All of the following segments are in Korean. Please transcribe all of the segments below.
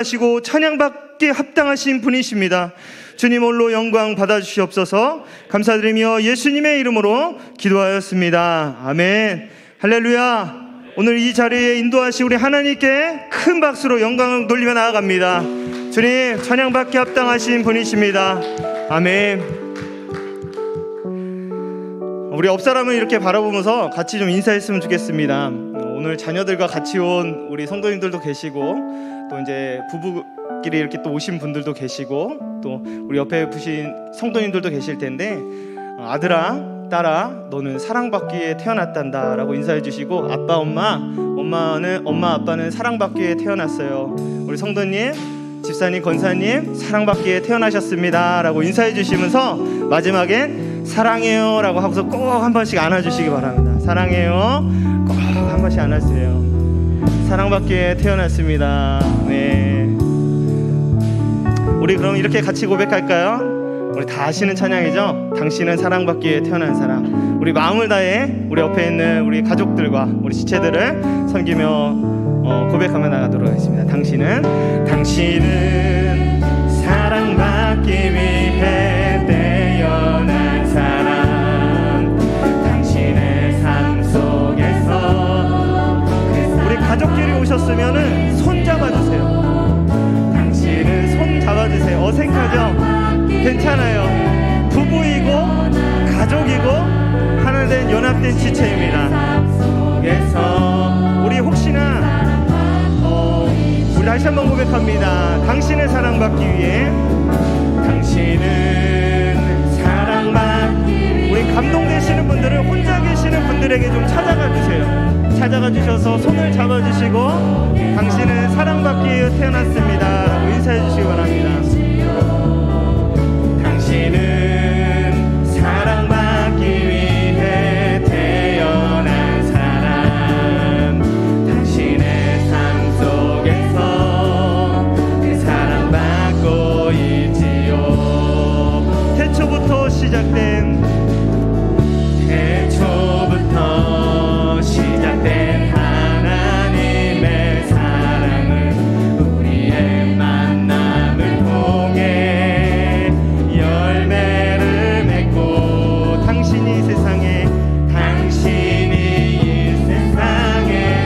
하시고 찬양받기에 합당하신 분이십니다. 주님 홀로 영광 받아주시옵소서. 감사드리며 예수님의 이름으로 기도하였습니다. 아멘. 할렐루야. 오늘 이 자리에 인도하신 우리 하나님께 큰 박수로 영광을 돌리며 나아갑니다. 주님 찬양받기에 합당하신 분이십니다. 아멘. 우리 옆사람을 이렇게 바라보면서 같이 좀 인사했으면 좋겠습니다. 오늘 자녀들과 같이 온 우리 성도님들도 계시고, 또 이제 부부끼리 이렇게 또 오신 분들도 계시고, 또 우리 옆에 부신 성도님들도 계실 텐데, 아들아, 딸아, 너는 사랑받기에 태어났단다 라고 인사해 주시고, 아빠, 엄마 아빠는 사랑받기에 태어났어요. 우리 성도님, 집사님, 권사님 사랑받기에 태어나셨습니다 라고 인사해 주시면서 마지막엔 사랑해요 라고 하고서 꼭 한 번씩 안아주시기 바랍니다. 사랑해요 꼭 한 번씩 안아주세요. 사랑받기에 태어났습니다. 네, 우리 그럼 이렇게 같이 고백할까요? 우리 다 아시는 찬양이죠? 당신은 사랑받기에 태어난 사람. 우리 마음을 다해 우리 옆에 있는 우리 가족들과 우리 지체들을 섬기며 고백하며 나가도록 하겠습니다. 당신은 사랑받기 위해 태어난 사람. 당신의 삶 속에서 우리 가족끼리 오셨으면은 손 잡아주세요. 당신은 손 잡아주세요. 어색하죠? 괜찮아요. 부부이고 가족이고 하나 된 연합된 지체입니다. 그래서 우리 혹시나 우리 다시 한번 고백합니다. 당신을 사랑받기 위해. 당신은 사랑받기 위해. 우리 감동되시는 분들은 혼자 계시는 분들에게 좀 찾아가 주세요. 찾아가 주셔서 손을 잡아주시고 당신은 사랑받기 위해 태어났습니다 라고 인사해 주시기 바랍니다. 당신은 사랑받기 위해 태어난 사람. 당신의 삶 속에서 그 사랑받고 있지요. 태초부터 시작된 하나님의 사랑은 우리의 만남을 통해 열매를 맺고, 당신이 이 세상에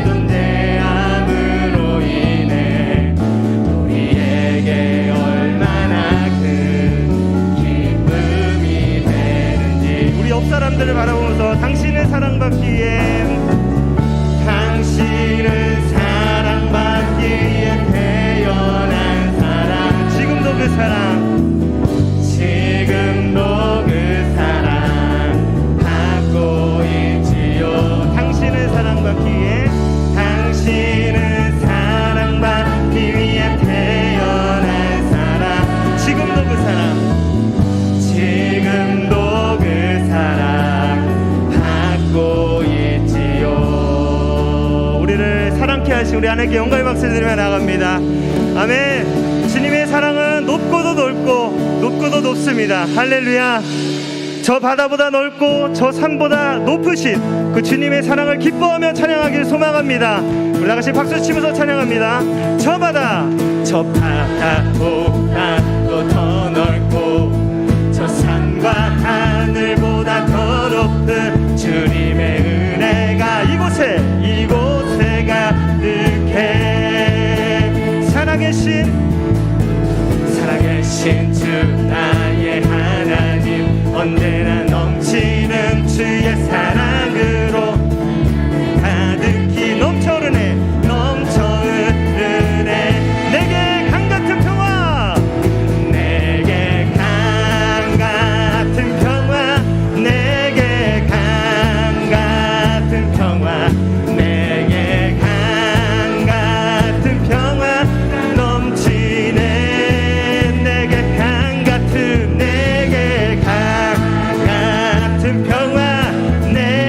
존재함으로 인해 우리에게 얼마나 큰 기쁨이 되는지. 우리 옆 사람들을 바라보면서 당신을 사랑받기 위해. 당신은 사랑받기에 태어난 사람. 지금도 그 사랑 받고 있지요. 당신은 사랑받기에. 당신은 사랑받기 위해 태어난 사람. 지금도 그 사랑 받고 있지요. 우리를 사랑케 하신 우리 하나님께 영광의 박수를 드리며 나갑니다. 아멘. 주님의 사랑은 높고도 넓고 높고도 높습니다. 할렐루야. 저 바다보다 넓고 저 산보다 높으신 그 주님의 사랑을 기뻐하며 찬양하길 소망합니다. 우리 다같이 박수 치면서 찬양합니다. 저 바다보다도 더 넓고 저 산과 하늘보다 더 높은 주님의 은혜가 이곳에 가득해. 살아계신 주 나의 하나님, 언제나 넘치는 주의 사랑으로 가득히 넘쳐 흐르네. 내게 강 같은 평화. 내게 강 같은 평화. 내게 강 같은 평화. 내게 강 같은 평화 넘치네. 내게 강 같은 평화. 내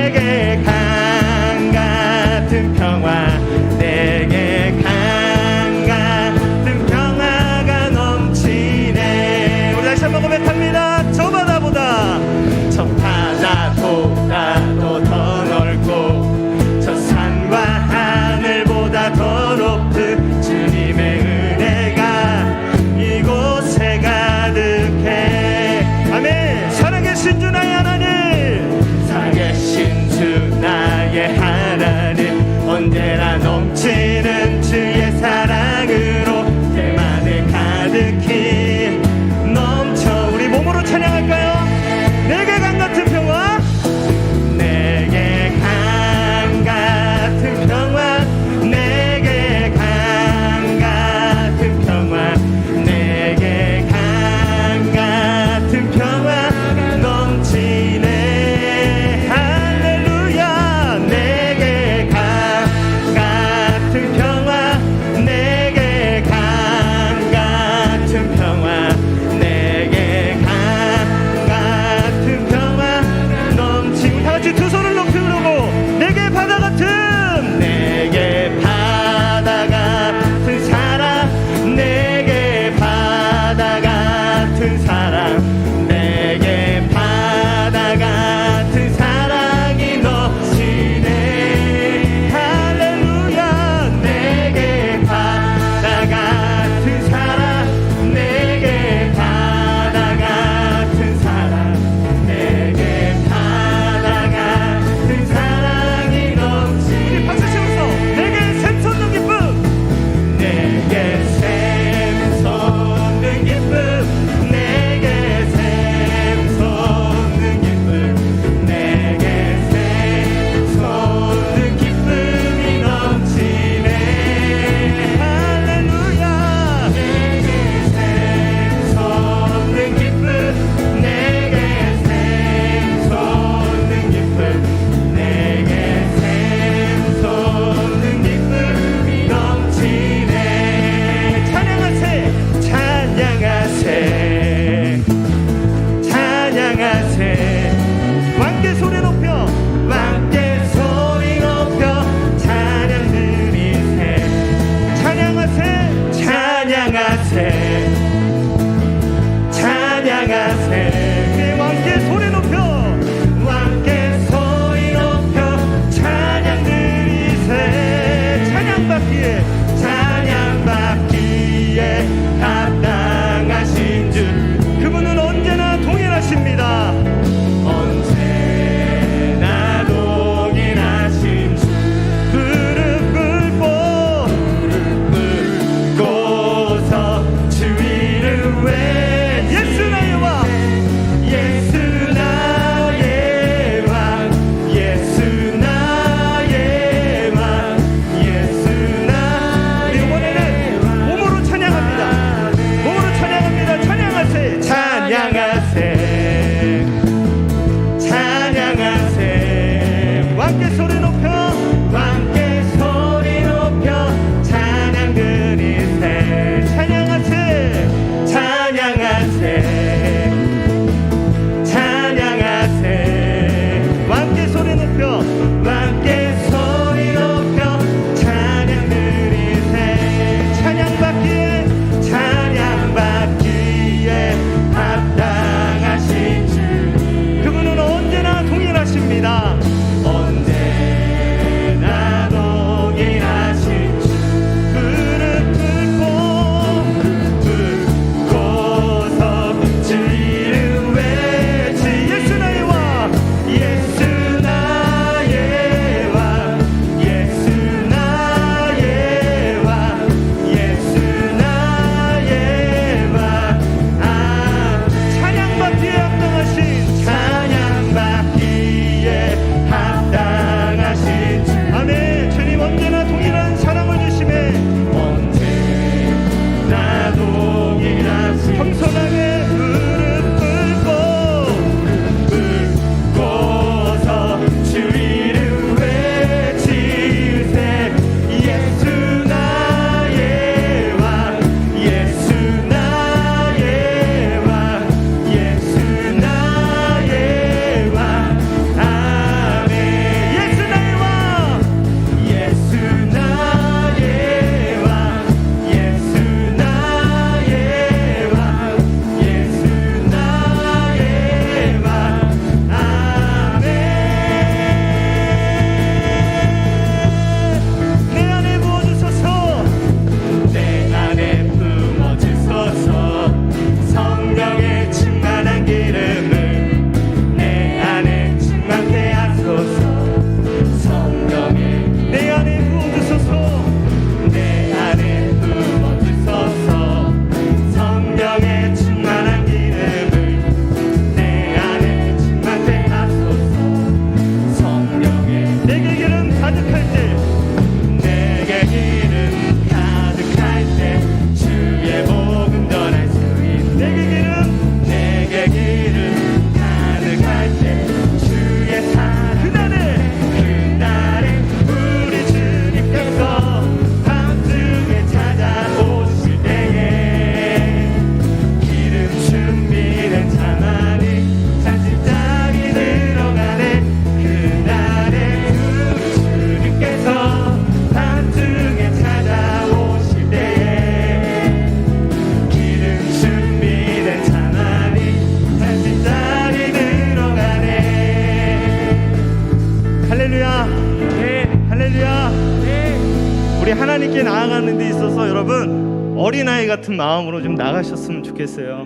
찬양하세 왕께 소리 높여 왕께 소리 높여 찬양 드리세 찬양받기에 합당하신 주 그분은 언제나 동일하십니다. 언제나 동일하신 주 무릎 꿇고서 주 이름 외 예수 나의 왕 예수 나의 왕 예수 나의 왕 예수 나의 이번에는 몸으로 찬양합니다. 몸으로 찬양합니다. 찬양하세 찬양하세 찬양하세 왕께 소리 높여 왕께 소리 높여 찬양 드리세 찬양하세 찬양하세 찬양하세 왕께 소리 높여 왕께 소리 높여 찬양 드리세 찬양받기에 합당하신 주 그분은 언제나 동일하십니다. 언제나 동일하신 주 무릎 꿇고서 주 이름 외치 예수 나의 왕 예수 나의 왕 예수 나의 왕 예수 나의 왕 찬양받기에 합당하신 주 아멘. 주님 언제나 동일한 사랑을 주시매 언제나 동일하신 겸손하게 무릎 꿇고서 주 이름 외치세 예수 나의 왕 예수 나의 왕 예수 나의 왕 아멘. 예수 나의 왕 예수 나의 왕 예수 나의 왕 예수 나의 왕 아멘. 내 안에 부어주소서 내 안에 부어주소서 성령의 충만한 기름을 내 안에 충만케 하소서 성령의 내 안에 부어주소서 내 안에 부어주소서 성령의 충만한 기름을 내 안에 충만케 하소서 성령의 내게 기름 가득할 때 내게 기름 가득할 때 주의 복음 전할 수 있는 내게 기름 가득할 때 주의 사랑 그날에 우리 주님께서 밤중에 찾아오실 때에 기름 준비된 차만이 잔집장이 들어가네 그날에 우리 주님께서 밤중에 찾아오실 때에 기름 준비된 차만이 잔집장이 들어가네 할렐루야 할렐루야 우리 하나님께 나아가는 데 있어서 여러분 어린아이 같은 마음으로 좀 나가셨으면 좋겠어요.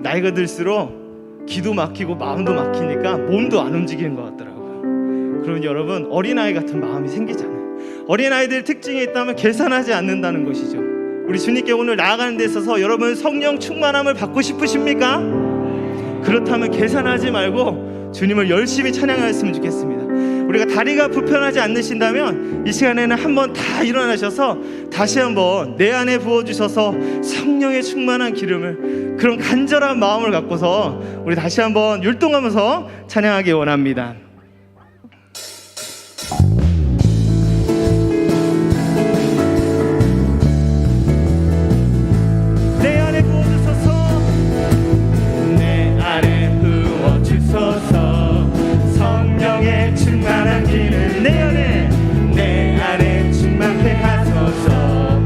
나이가 들수록 기도 막히고 마음도 막히니까 몸도 안 움직이는 것 같더라고요. 그러면 여러분 어린아이 같은 마음이 생기잖아요. 어린아이들 특징이 있다면 계산하지 않는다는 것이죠. 우리 주님께 오늘 나아가는 데 있어서 여러분 성령 충만함을 받고 싶으십니까? 그렇다면 계산하지 말고 주님을 열심히 찬양하였으면 좋겠습니다. 우리가 다리가 불편하지 않으신다면 이 시간에는 한번 다 일어나셔서 다시 한번 내 안에 부어주셔서 성령의 충만한 기름을 그런 간절한 마음을 갖고서 우리 다시 한번 율동하면서 찬양하기 원합니다. 내 안에 부어주소서 내 안에 부어주소서 성령의 충만한 기름 내 안에 충만케 하소서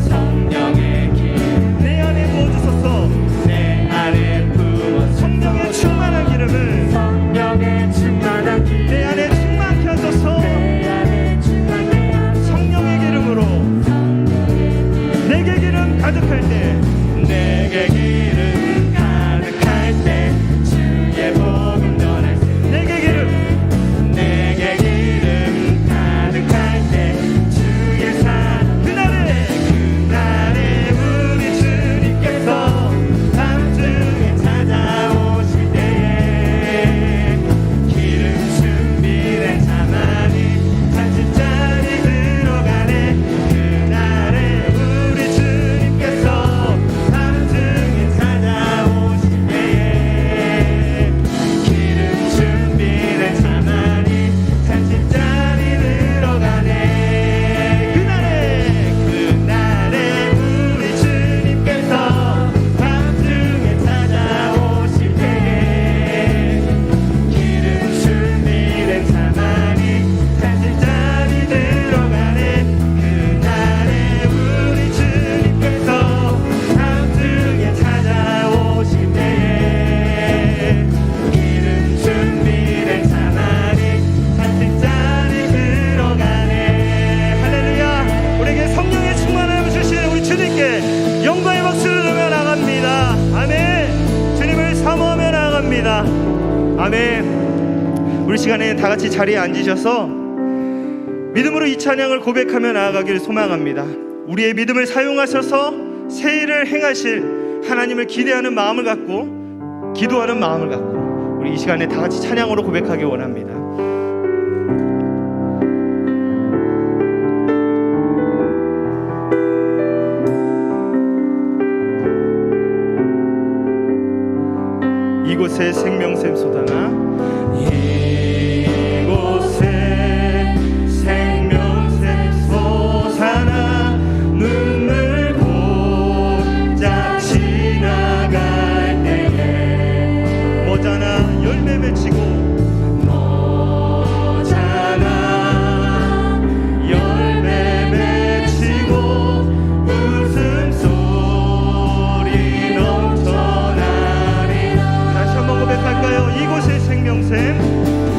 성령의 기름 가득할 때 내게 기름 가득할 때 주의 복음 전할 때 내게 기름 가득할 때 주의 사랑 그날에 우리 주님께서 밤중에 찾아오실 때에 기름 준비된 자만이 잔치잔이 들어가네 그날에 우리 주님께서 밤중에 찾아오실 때에 기름 준비된 자만이 잔치잔이 들어가네 그날에 우리 주님께서 밤중에 찾아오실 때에 기름 준비된 자만이 잔치잔이 들어가네 그날에 우리 주님께서 밤중에 찾아오실 때에 기름 준비된 자만이 잔치잔이 들어가네 할렐루야. 우리에게 성령의 충만함을 주시는 우리 주님께 영광의 박수를 들며 나갑니다. 아멘. 주님을 사모하며 나갑니다. 아멘. 우리 시간에 다 같이 자리에 앉으셔서 믿음으로 이 찬양을 고백하며 나아가기를 소망합니다. 우리의 믿음을 사용하셔서 새 일을 행하실 하나님을 기대하는 마음을 갖고 기도하는 마음을 갖고 우리 이 시간에 다 같이 찬양으로 고백하기 원합니다. 이곳에 생명샘 쏟아나 이곳에 생명샘 솟아나 눈물 고작 지나갈 때에 모자나 열매 맺히고 모자나 열매 맺히고 웃음소리 넘쳐나리 다시 한번 고백할까요? 이곳에 생명샘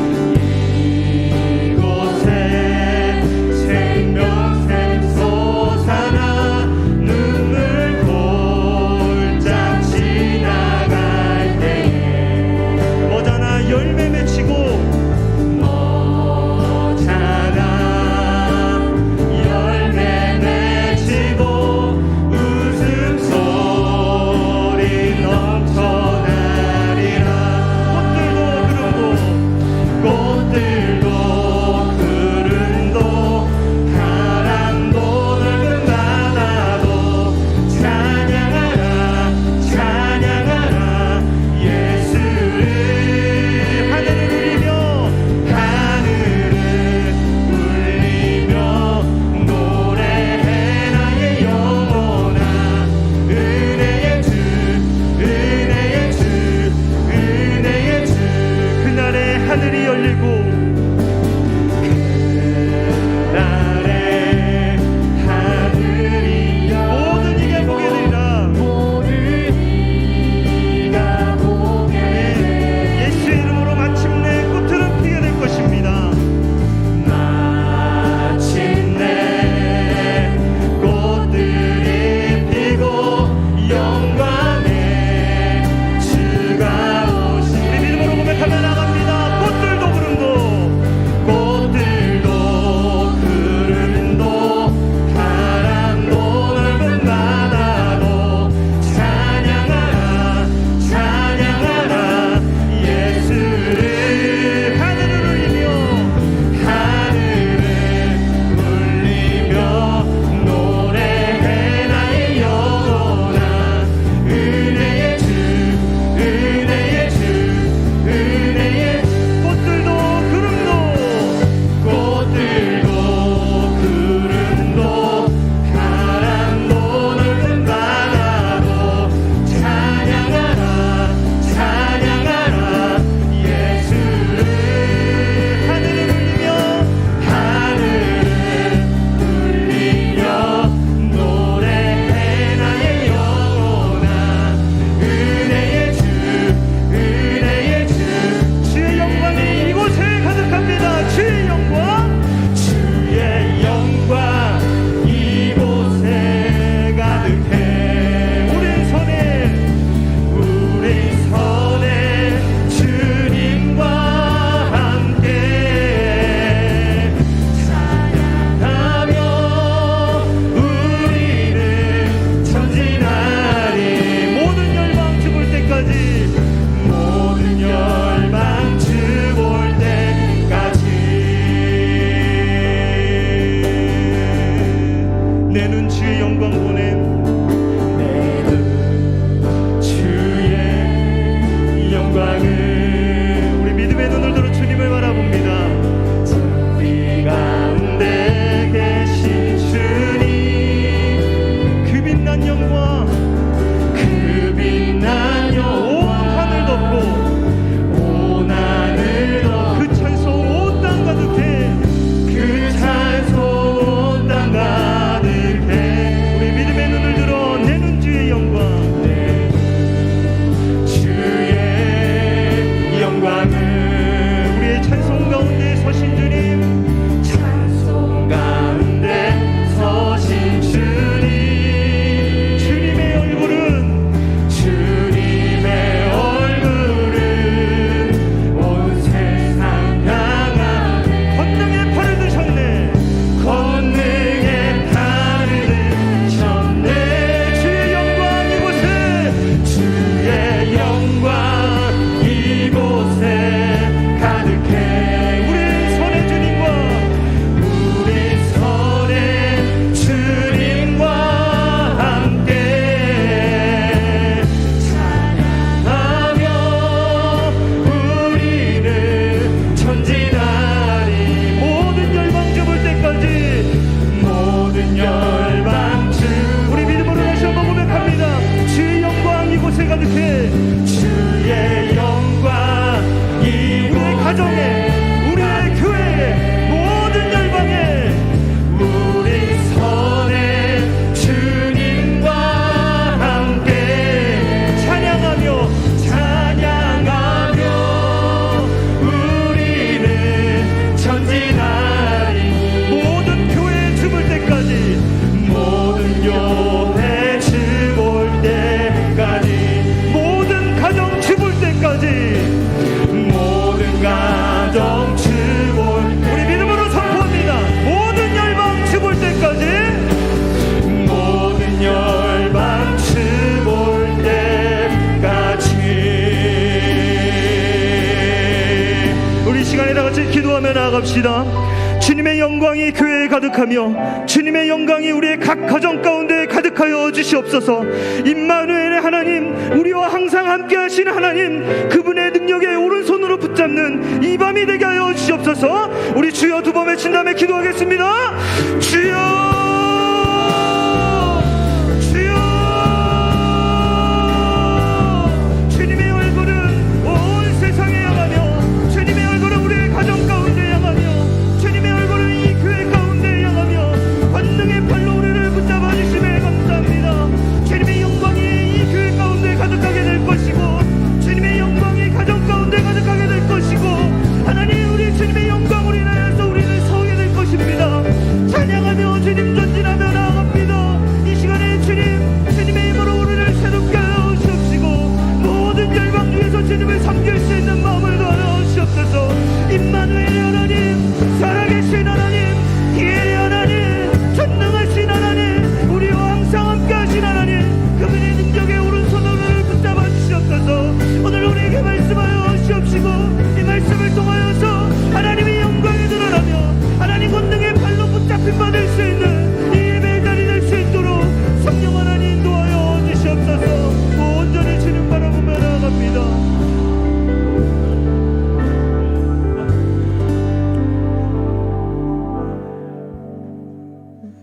나아갑시다. 주님의 영광이 교회에 가득하며 주님의 영광이 우리의 각 가정 가운데 가득하여 주시옵소서. 임마누엘의 하나님, 우리와 항상 함께 하시는 하나님, 그분의 능력에 오른손으로 붙잡는 이 밤이 되게 하여 주시옵소서. 우리 주여 두 번 외친 다음에 기도하겠습니다. 주여,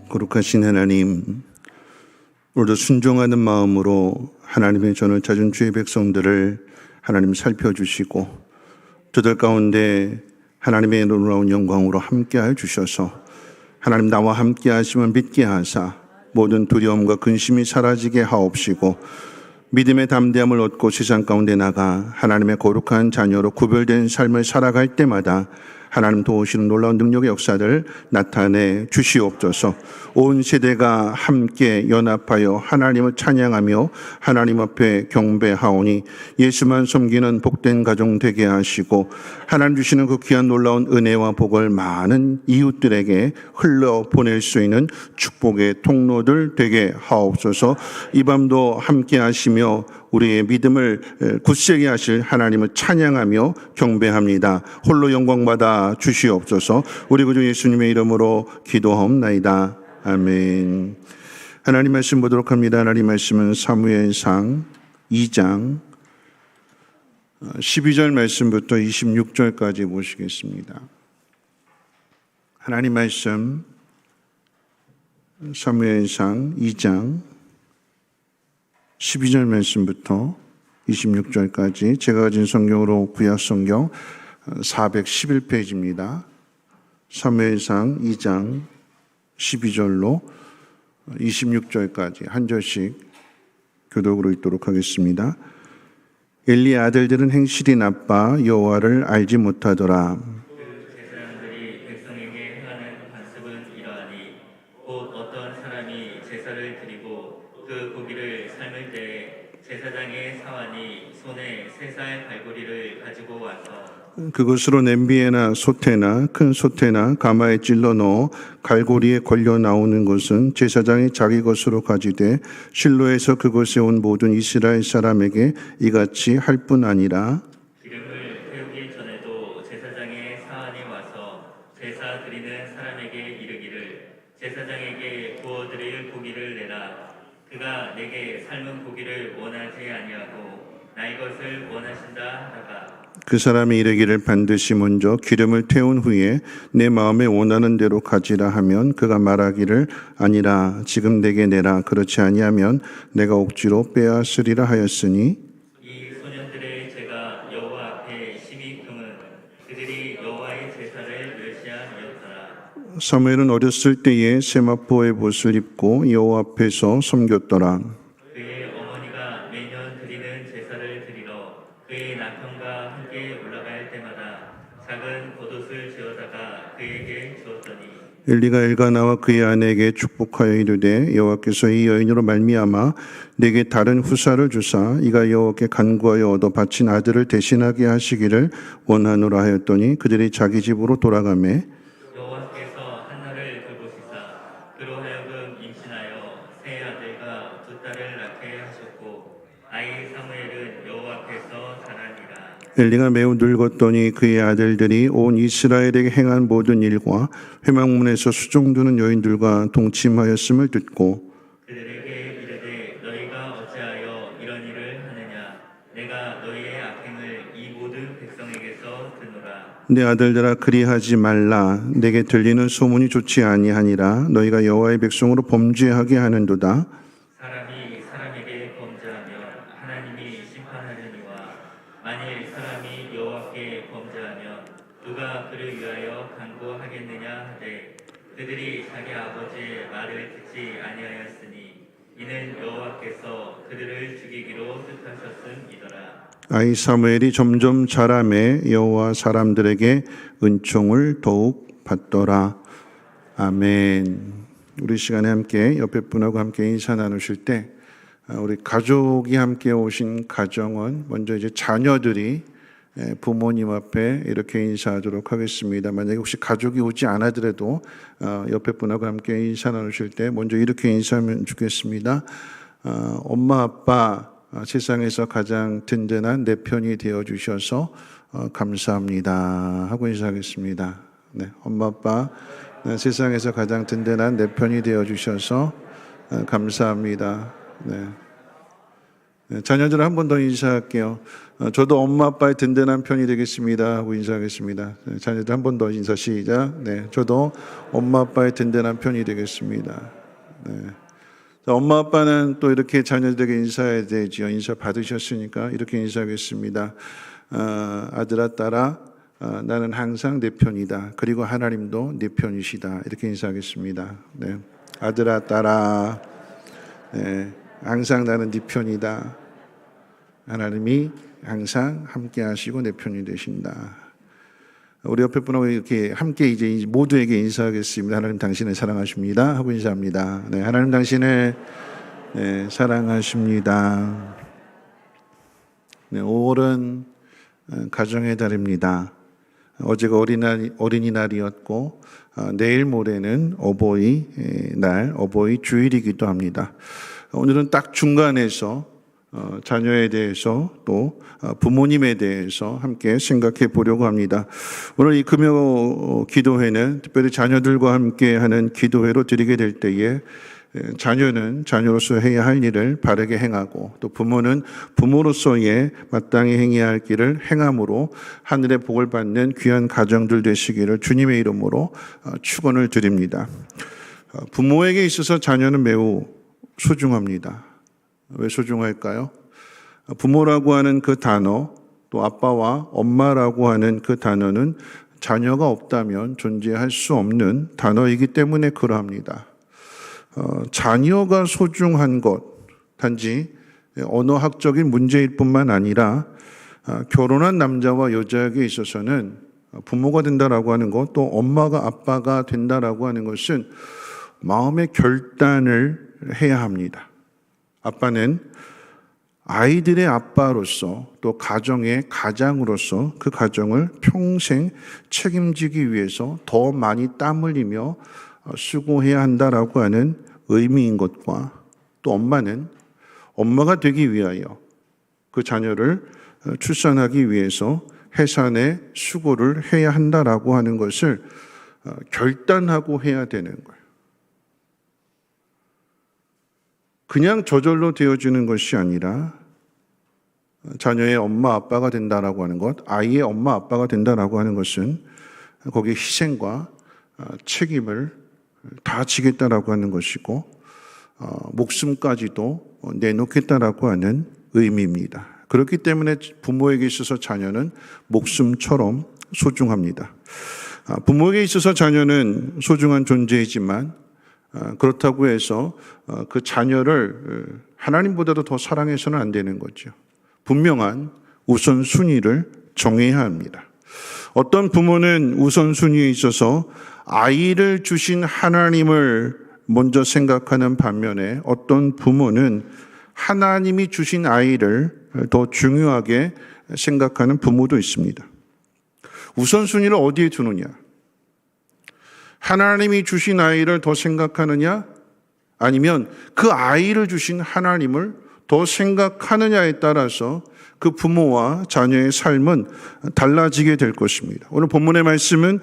거룩하신 하나님, 오늘도 순종하는 마음으로 하나님의 전을 찾은 주의 백성들을 하나님 살펴주시고 저들 가운데 하나님의 놀라운 영광으로 함께하여 주셔서 하나님 나와 함께 하심을 믿게 하사 모든 두려움과 근심이 사라지게 하옵시고 믿음의 담대함을 얻고 세상 가운데 나가 하나님의 거룩한 자녀로 구별된 삶을 살아갈 때마다 하나님 도우시는 놀라운 능력의 역사를 나타내 주시옵소서. 온 세대가 함께 연합하여 하나님을 찬양하며 하나님 앞에 경배하오니 예수만 섬기는 복된 가정 되게 하시고 하나님 주시는 그 귀한 놀라운 은혜와 복을 많은 이웃들에게 흘려보낼 수 있는 축복의 통로들 되게 하옵소서. 이 밤도 함께 하시며 우리의 믿음을 굳세게 하실 하나님을 찬양하며 경배합니다. 홀로 영광받아 주시옵소서. 우리 구주 예수님의 이름으로 기도하옵나이다. 아멘. 하나님 말씀 보도록 합니다. 하나님 말씀은 사무엘상 2장 12절 말씀부터 26절까지 보시겠습니다. 하나님 말씀 사무엘상 2장 12절 말씀부터 26절까지 제가 가진 성경으로 구약 성경 411페이지입니다. 사무엘상 2장 12절로 26절까지 한 절씩 교독으로 읽도록 하겠습니다. 엘리의 아들들은 행실이 나빠 여호와를 알지 못하더라. 그 제사장들이 백성에게 행하는 관습은 이러하니 곧 어떤 사람이 제사를 드리고 그 고기를 삶을 때에 제사장의 사환이 손에 3살 갈고리를 가지고 와서 그것으로 냄비에나 솥에나 큰 솥에나 가마에 찔러 넣어 갈고리에 걸려 나오는 것은 제사장이 자기 것으로 가지되 실로에서 그곳에 온 모든 이스라엘 사람에게 이같이 할 뿐 아니라 기름을 태우기 전에도 제사장의 사환이 와서 제사 드리는 사람에게 이르기를 제사장에게 구워드릴 고기를 내라. 그가 내게 삶은 고기를 원하지 아니하고 나의 것을 원하신다 하다가 그 사람이 이르기를 반드시 먼저 기름을 태운 후에 내 마음에 원하는 대로 가지라 하면 그가 말하기를 아니라 지금 내게 내라. 그렇지 아니하면 내가 억지로 빼앗으리라 하였으니 이 소년들의 죄가 여호와 앞에 심히 금은 그들이 여호와의 제사를 멸시함이었더라. 사무엘은 어렸을 때에 세마포의 옷을 입고 여호와 앞에서 섬겼더라. 그의 어머니가 매년 드리는 제사를 드리러 그의 남편과 함께 올라갈 때마다 작은 겉옷을 지어다가 그에게 주었더니 엘리가 엘가나와 그의 아내에게 축복하여 이르되 여호와께서 이 여인으로 말미암아 내게 다른 후사를 주사 이가 여호와께 간구하여 얻어 바친 아들을 대신하게 하시기를 원하노라 하였더니 그들이 자기 집으로 돌아가매 여호와께서 한나를 돌보시사 그로 하여금 임신하여 세 아들과 두 딸을 낳게 하셨고 아이 사무엘은 여호와 앞에서 자라니라. 엘리가 매우 늙었더니 그의 아들들이 온 이스라엘에게 행한 모든 일과 회막문에서 수종드는 여인들과 동침하였음을 듣고 그들에게 이르되 너희가 어찌하여 이런 일을 하느냐. 내가 너희의 악행을 이 모든 백성에게서 듣노라. 내 아들들아 그리하지 말라. 내게 들리는 소문이 좋지 아니하니라. 너희가 여호와의 백성으로 범죄하게 하는도다. 사람이 사람에게 범죄하면 하나님이 심판하려니와 만일 사람이 여호와께 범죄하면 누가 그를 위하여 간구하겠느냐 하되 그들이 자기 아버지의 말을 듣지 아니하였으니 이는 여호와께서 그들을 죽이기로 뜻하셨음이더라. 아이 사무엘이 점점 자라매 여호와 사람들에게 은총을 더욱 받더라. 아멘. 우리 시간에 함께 옆에 분하고 함께 인사 나누실 때 우리 가족이 함께 오신 가정은 먼저 이제 자녀들이 부모님 앞에 이렇게 인사하도록 하겠습니다. 만약에 혹시 가족이 오지 않아더라도 옆에 분하고 함께 인사 나누실 때 먼저 이렇게 인사하면 좋겠습니다. 엄마 아빠 세상에서 가장 든든한 내 편이 되어 주셔서 감사합니다 하고 인사하겠습니다. 네, 엄마 아빠 세상에서 가장 든든한 내 편이 되어 주셔서 감사합니다. 네. 네, 자녀들 한 번 더 인사할게요. 저도 엄마 아빠의 든든한 편이 되겠습니다 하고 인사하겠습니다. 네, 자녀들 한 번 더 인사 시작. 네, 저도 엄마 아빠의 든든한 편이 되겠습니다. 네. 엄마 아빠는 또 이렇게 자녀들에게 인사해야 되죠. 인사 받으셨으니까 이렇게 인사하겠습니다. 아들아 딸아 나는 항상 내 편이다. 그리고 하나님도 내 편이시다. 이렇게 인사하겠습니다. 네. 아들아 딸아 네. 항상 나는 네 편이다. 하나님이 항상 함께 하시고 내 편이 되신다. 우리 옆에 분하고 이렇게 함께 이제 모두에게 인사하겠습니다. 하나님 당신을 사랑하십니다 하고 인사합니다. 네, 하나님 당신을 사랑하십니다. 네, 5월은 가정의 달입니다. 어제가 어린이날이었고 내일 모레는 어버이날, 어버이 주일이기도 합니다. 오늘은 딱 중간에서 자녀에 대해서 또 부모님에 대해서 함께 생각해 보려고 합니다. 오늘 이 금요 기도회는 특별히 자녀들과 함께 하는 기도회로 드리게 될 때에 자녀는 자녀로서 해야 할 일을 바르게 행하고 또 부모는 부모로서의 마땅히 행해야 할 길을 행함으로 하늘의 복을 받는 귀한 가정들 되시기를 주님의 이름으로 축원을 드립니다. 부모에게 있어서 자녀는 매우 소중합니다. 왜 소중할까요? 부모라고 하는 그 단어, 또 아빠와 엄마라고 하는 그 단어는 자녀가 없다면 존재할 수 없는 단어이기 때문에 그러합니다. 자녀가 소중한 것, 단지 언어학적인 문제일 뿐만 아니라 결혼한 남자와 여자에게 있어서는 부모가 된다라고 하는 것, 또 엄마가 아빠가 된다라고 하는 것은 마음의 결단을 해야 합니다. 아빠는 아이들의 아빠로서 또 가정의 가장으로서 그 가정을 평생 책임지기 위해서 더 많이 땀 흘리며 수고해야 한다라고 하는 의미인 것과, 또 엄마는 엄마가 되기 위하여 그 자녀를 출산하기 위해서 해산의 수고를 해야 한다라고 하는 것을 결단하고 해야 되는 거예요. 그냥 저절로 되어지는 것이 아니라 자녀의 엄마 아빠가 된다라고 하는 것, 아이의 엄마 아빠가 된다라고 하는 것은 거기에 희생과 책임을 다 지겠다라고 하는 것이고, 목숨까지도 내놓겠다라고 하는 의미입니다. 그렇기 때문에 부모에게 있어서 자녀는 목숨처럼 소중합니다. 부모에게 있어서 자녀는 소중한 존재이지만 그렇다고 해서 그 자녀를 하나님보다도 더 사랑해서는 안 되는 거죠. 분명한 우선순위를 정해야 합니다. 어떤 부모는 우선순위에 있어서 아이를 주신 하나님을 먼저 생각하는 반면에 어떤 부모는 하나님이 주신 아이를 더 중요하게 생각하는 부모도 있습니다. 우선순위를 어디에 두느냐? 하나님이 주신 아이를 더 생각하느냐? 아니면 그 아이를 주신 하나님을 더 생각하느냐에 따라서 그 부모와 자녀의 삶은 달라지게 될 것입니다. 오늘 본문의 말씀은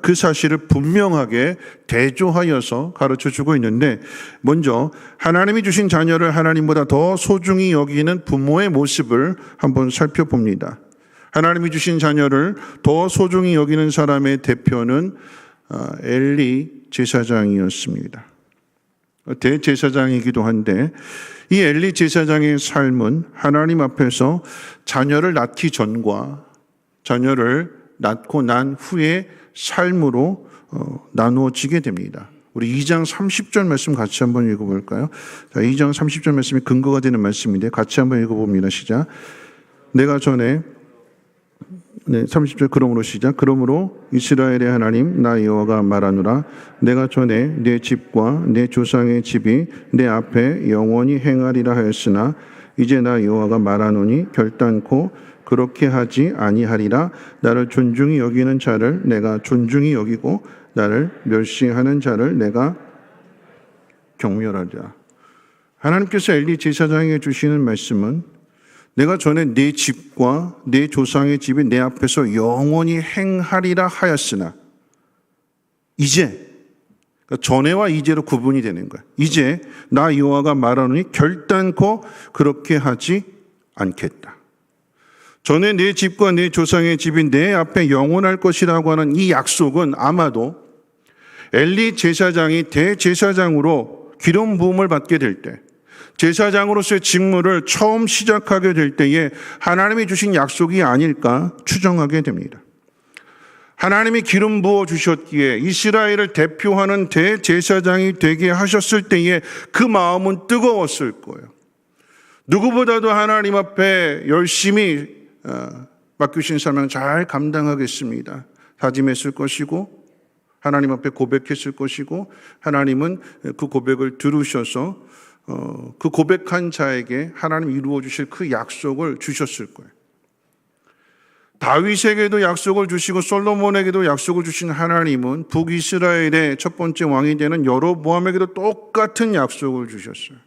그 사실을 분명하게 대조하여서 가르쳐주고 있는데, 먼저 하나님이 주신 자녀를 하나님보다 더 소중히 여기는 부모의 모습을 한번 살펴봅니다. 하나님이 주신 자녀를 더 소중히 여기는 사람의 대표는 엘리 제사장이었습니다. 대제사장이기도 한데, 이 엘리 제사장의 삶은 하나님 앞에서 자녀를 낳기 전과 자녀를 낳고 난 후의 삶으로 나누어지게 됩니다. 우리 2장 30절 말씀 같이 한번 읽어볼까요? 자, 2장 30절 말씀이 근거가 되는 말씀인데 같이 한번 읽어봅니다. 시작. 내가 전에 30절 그러므로 시작. 그러므로 이스라엘의 하나님 나 여호와가 말하노라. 내가 전에 내 집과 내 조상의 집이 내 앞에 영원히 행하리라 하였으나 이제 나 여호와가 말하노니 결단코 그렇게 하지 아니하리라. 나를 존중히 여기는 자를 내가 존중히 여기고 나를 멸시하는 자를 내가 경멸하리라. 하나님께서 엘리 제사장에게 주시는 말씀은 내가 전에 내 집과 내 조상의 집이 내 앞에서 영원히 행하리라 하였으나, 이제, 그러니까 전에와 이제로 구분이 되는 거야. 이제 나 여호와가 말하노니 결단코 그렇게 하지 않겠다. 전에 내 집과 내 조상의 집이 내 앞에 영원할 것이라고 하는 이 약속은 아마도 엘리 제사장이 대제사장으로 기름 부음을 받게 될 때, 제사장으로서의 직무를 처음 시작하게 될 때에 하나님이 주신 약속이 아닐까 추정하게 됩니다. 하나님이 기름 부어 주셨기에 이스라엘을 대표하는 대제사장이 되게 하셨을 때에 그 마음은 뜨거웠을 거예요. 누구보다도 하나님 앞에 열심히 맡기신 사명을 잘 감당하겠습니다. 다짐했을 것이고 하나님 앞에 고백했을 것이고, 하나님은 그 고백을 들으셔서 그 고백한 자에게 하나님 이루어 주실 그 약속을 주셨을 거예요. 다윗에게도 약속을 주시고 솔로몬에게도 약속을 주신 하나님은 북이스라엘의 첫 번째 왕이 되는 여로보암에게도 똑같은 약속을 주셨어요.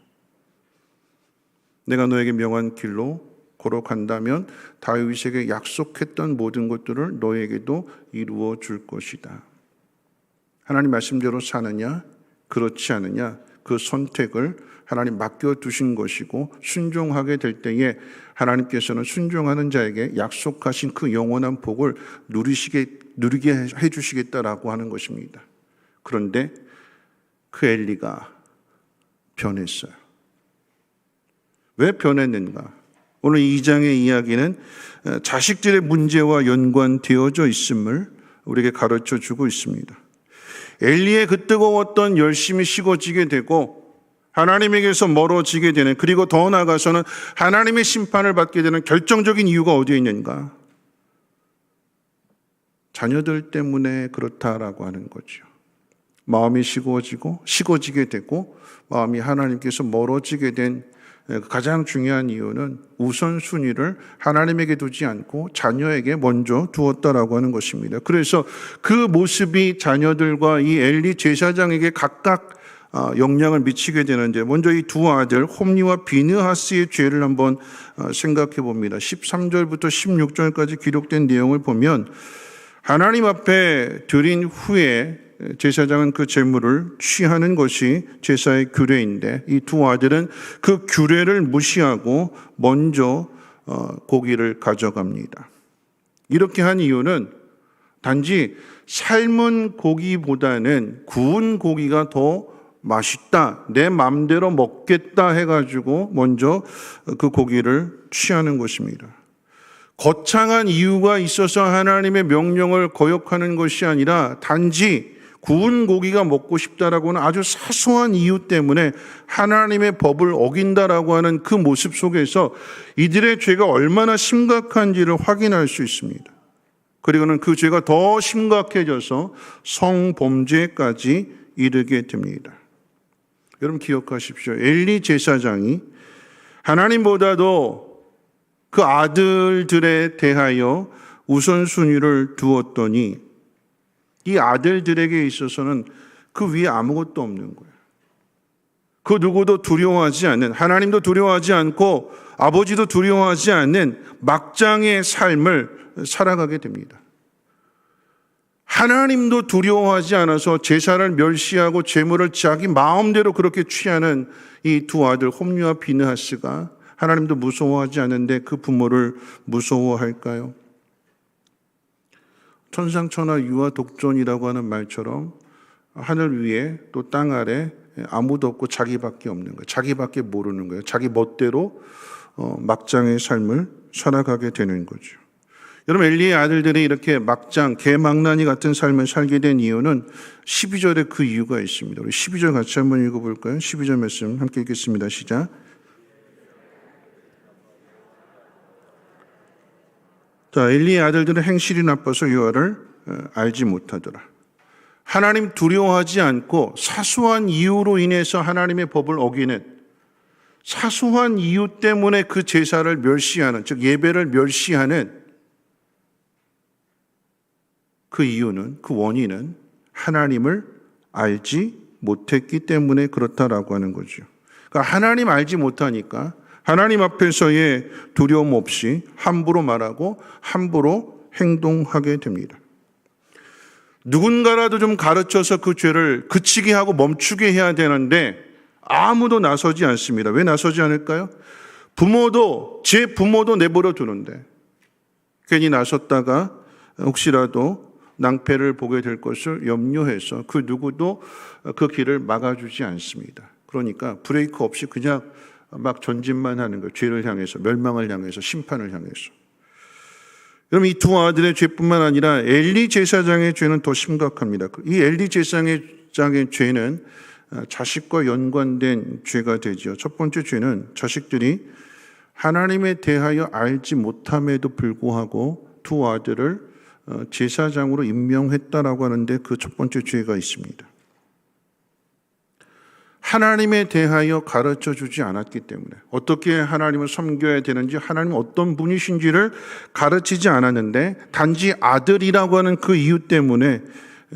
내가 너에게 명한 길로 걸어간다면 다윗에게 약속했던 모든 것들을 너에게도 이루어 줄 것이다. 하나님 말씀대로 사느냐 그렇지 않느냐, 그 선택을 하나님 맡겨두신 것이고, 순종하게 될 때에 하나님께서는 순종하는 자에게 약속하신 그 영원한 복을 누리게 해주시겠다라고 하는 것입니다. 그런데 그 엘리가 변했어요. 왜 변했는가? 오늘 2장의 이야기는 자식들의 문제와 연관되어져 있음을 우리에게 가르쳐 주고 있습니다. 엘리의 그 뜨거웠던 열심이 식어지게 되고 하나님에게서 멀어지게 되는, 그리고 더 나아가서는 하나님의 심판을 받게 되는 결정적인 이유가 어디에 있는가? 자녀들 때문에 그렇다라고 하는 거죠. 마음이 식어지게 되고 마음이 하나님께서 멀어지게 된 가장 중요한 이유는 우선순위를 하나님에게 두지 않고 자녀에게 먼저 두었다라고 하는 것입니다. 그래서 그 모습이 자녀들과 이 엘리 제사장에게 각각 영향을 미치게 되는데, 먼저 이 두 아들 홈리와 비느하스의 죄를 한번 생각해 봅니다. 13절부터 16절까지 기록된 내용을 보면 하나님 앞에 드린 후에 제사장은 그 제물을 취하는 것이 제사의 규례인데, 이 두 아들은 그 규례를 무시하고 먼저 고기를 가져갑니다. 이렇게 한 이유는 단지 삶은 고기보다는 구운 고기가 더 맛있다, 내 마음대로 먹겠다 해가지고 먼저 그 고기를 취하는 것입니다. 거창한 이유가 있어서 하나님의 명령을 거역하는 것이 아니라 단지 구운 고기가 먹고 싶다라고는 아주 사소한 이유 때문에 하나님의 법을 어긴다라고 하는 그 모습 속에서 이들의 죄가 얼마나 심각한지를 확인할 수 있습니다. 그리고는 그 죄가 더 심각해져서 성범죄까지 이르게 됩니다. 여러분 기억하십시오. 엘리 제사장이 하나님보다도 그 아들들에 대하여 우선순위를 두었더니 이 아들들에게 있어서는 그 위에 아무것도 없는 거예요. 그 누구도 두려워하지 않는, 하나님도 두려워하지 않고 아버지도 두려워하지 않는 막장의 삶을 살아가게 됩니다. 하나님도 두려워하지 않아서 제사를 멸시하고 제물을 자기 마음대로 그렇게 취하는 이 두 아들 홈리와 비느하스가 하나님도 무서워하지 않는데 그 부모를 무서워할까요? 천상천하 유아 독존이라고 하는 말처럼 하늘 위에 또 땅 아래 아무도 없고 자기밖에 없는 거예요. 자기밖에 모르는 거예요. 자기 멋대로 막장의 삶을 살아가게 되는 거죠. 여러분, 엘리의 아들들이 이렇게 막장, 개망나니 같은 삶을 살게 된 이유는 12절에 그 이유가 있습니다. 우리 12절 같이 한번 읽어볼까요? 12절 말씀 함께 읽겠습니다. 시작. 자, 엘리의 아들들은 행실이 나빠서 여호와를 알지 못하더라. 하나님 두려워하지 않고 사소한 이유로 인해서 하나님의 법을 어기는, 사소한 이유 때문에 그 제사를 멸시하는, 즉 예배를 멸시하는 그 이유는, 그 원인은 하나님을 알지 못했기 때문에 그렇다라고 하는 거죠. 그러니까 하나님 알지 못하니까 하나님 앞에서의 두려움 없이 함부로 말하고 함부로 행동하게 됩니다. 누군가라도 좀 가르쳐서 그 죄를 그치게 하고 멈추게 해야 되는데 아무도 나서지 않습니다. 왜 나서지 않을까요? 제 부모도 내버려 두는데 괜히 나섰다가 혹시라도 낭패를 보게 될 것을 염려해서 그 누구도 그 길을 막아주지 않습니다. 그러니까 브레이크 없이 그냥 막 전진만 하는 거예요. 죄를 향해서, 멸망을 향해서, 심판을 향해서. 그럼 이 두 아들의 죄뿐만 아니라 엘리 제사장의 죄는 더 심각합니다. 이 엘리 제사장의 죄는 자식과 연관된 죄가 되죠. 첫 번째 죄는 자식들이 하나님에 대하여 알지 못함에도 불구하고 두 아들을 제사장으로 임명했다라고 하는데 그 첫 번째 죄가 있습니다. 하나님에 대하여 가르쳐 주지 않았기 때문에, 어떻게 하나님을 섬겨야 되는지, 하나님 어떤 분이신지를 가르치지 않았는데 단지 아들이라고 하는 그 이유 때문에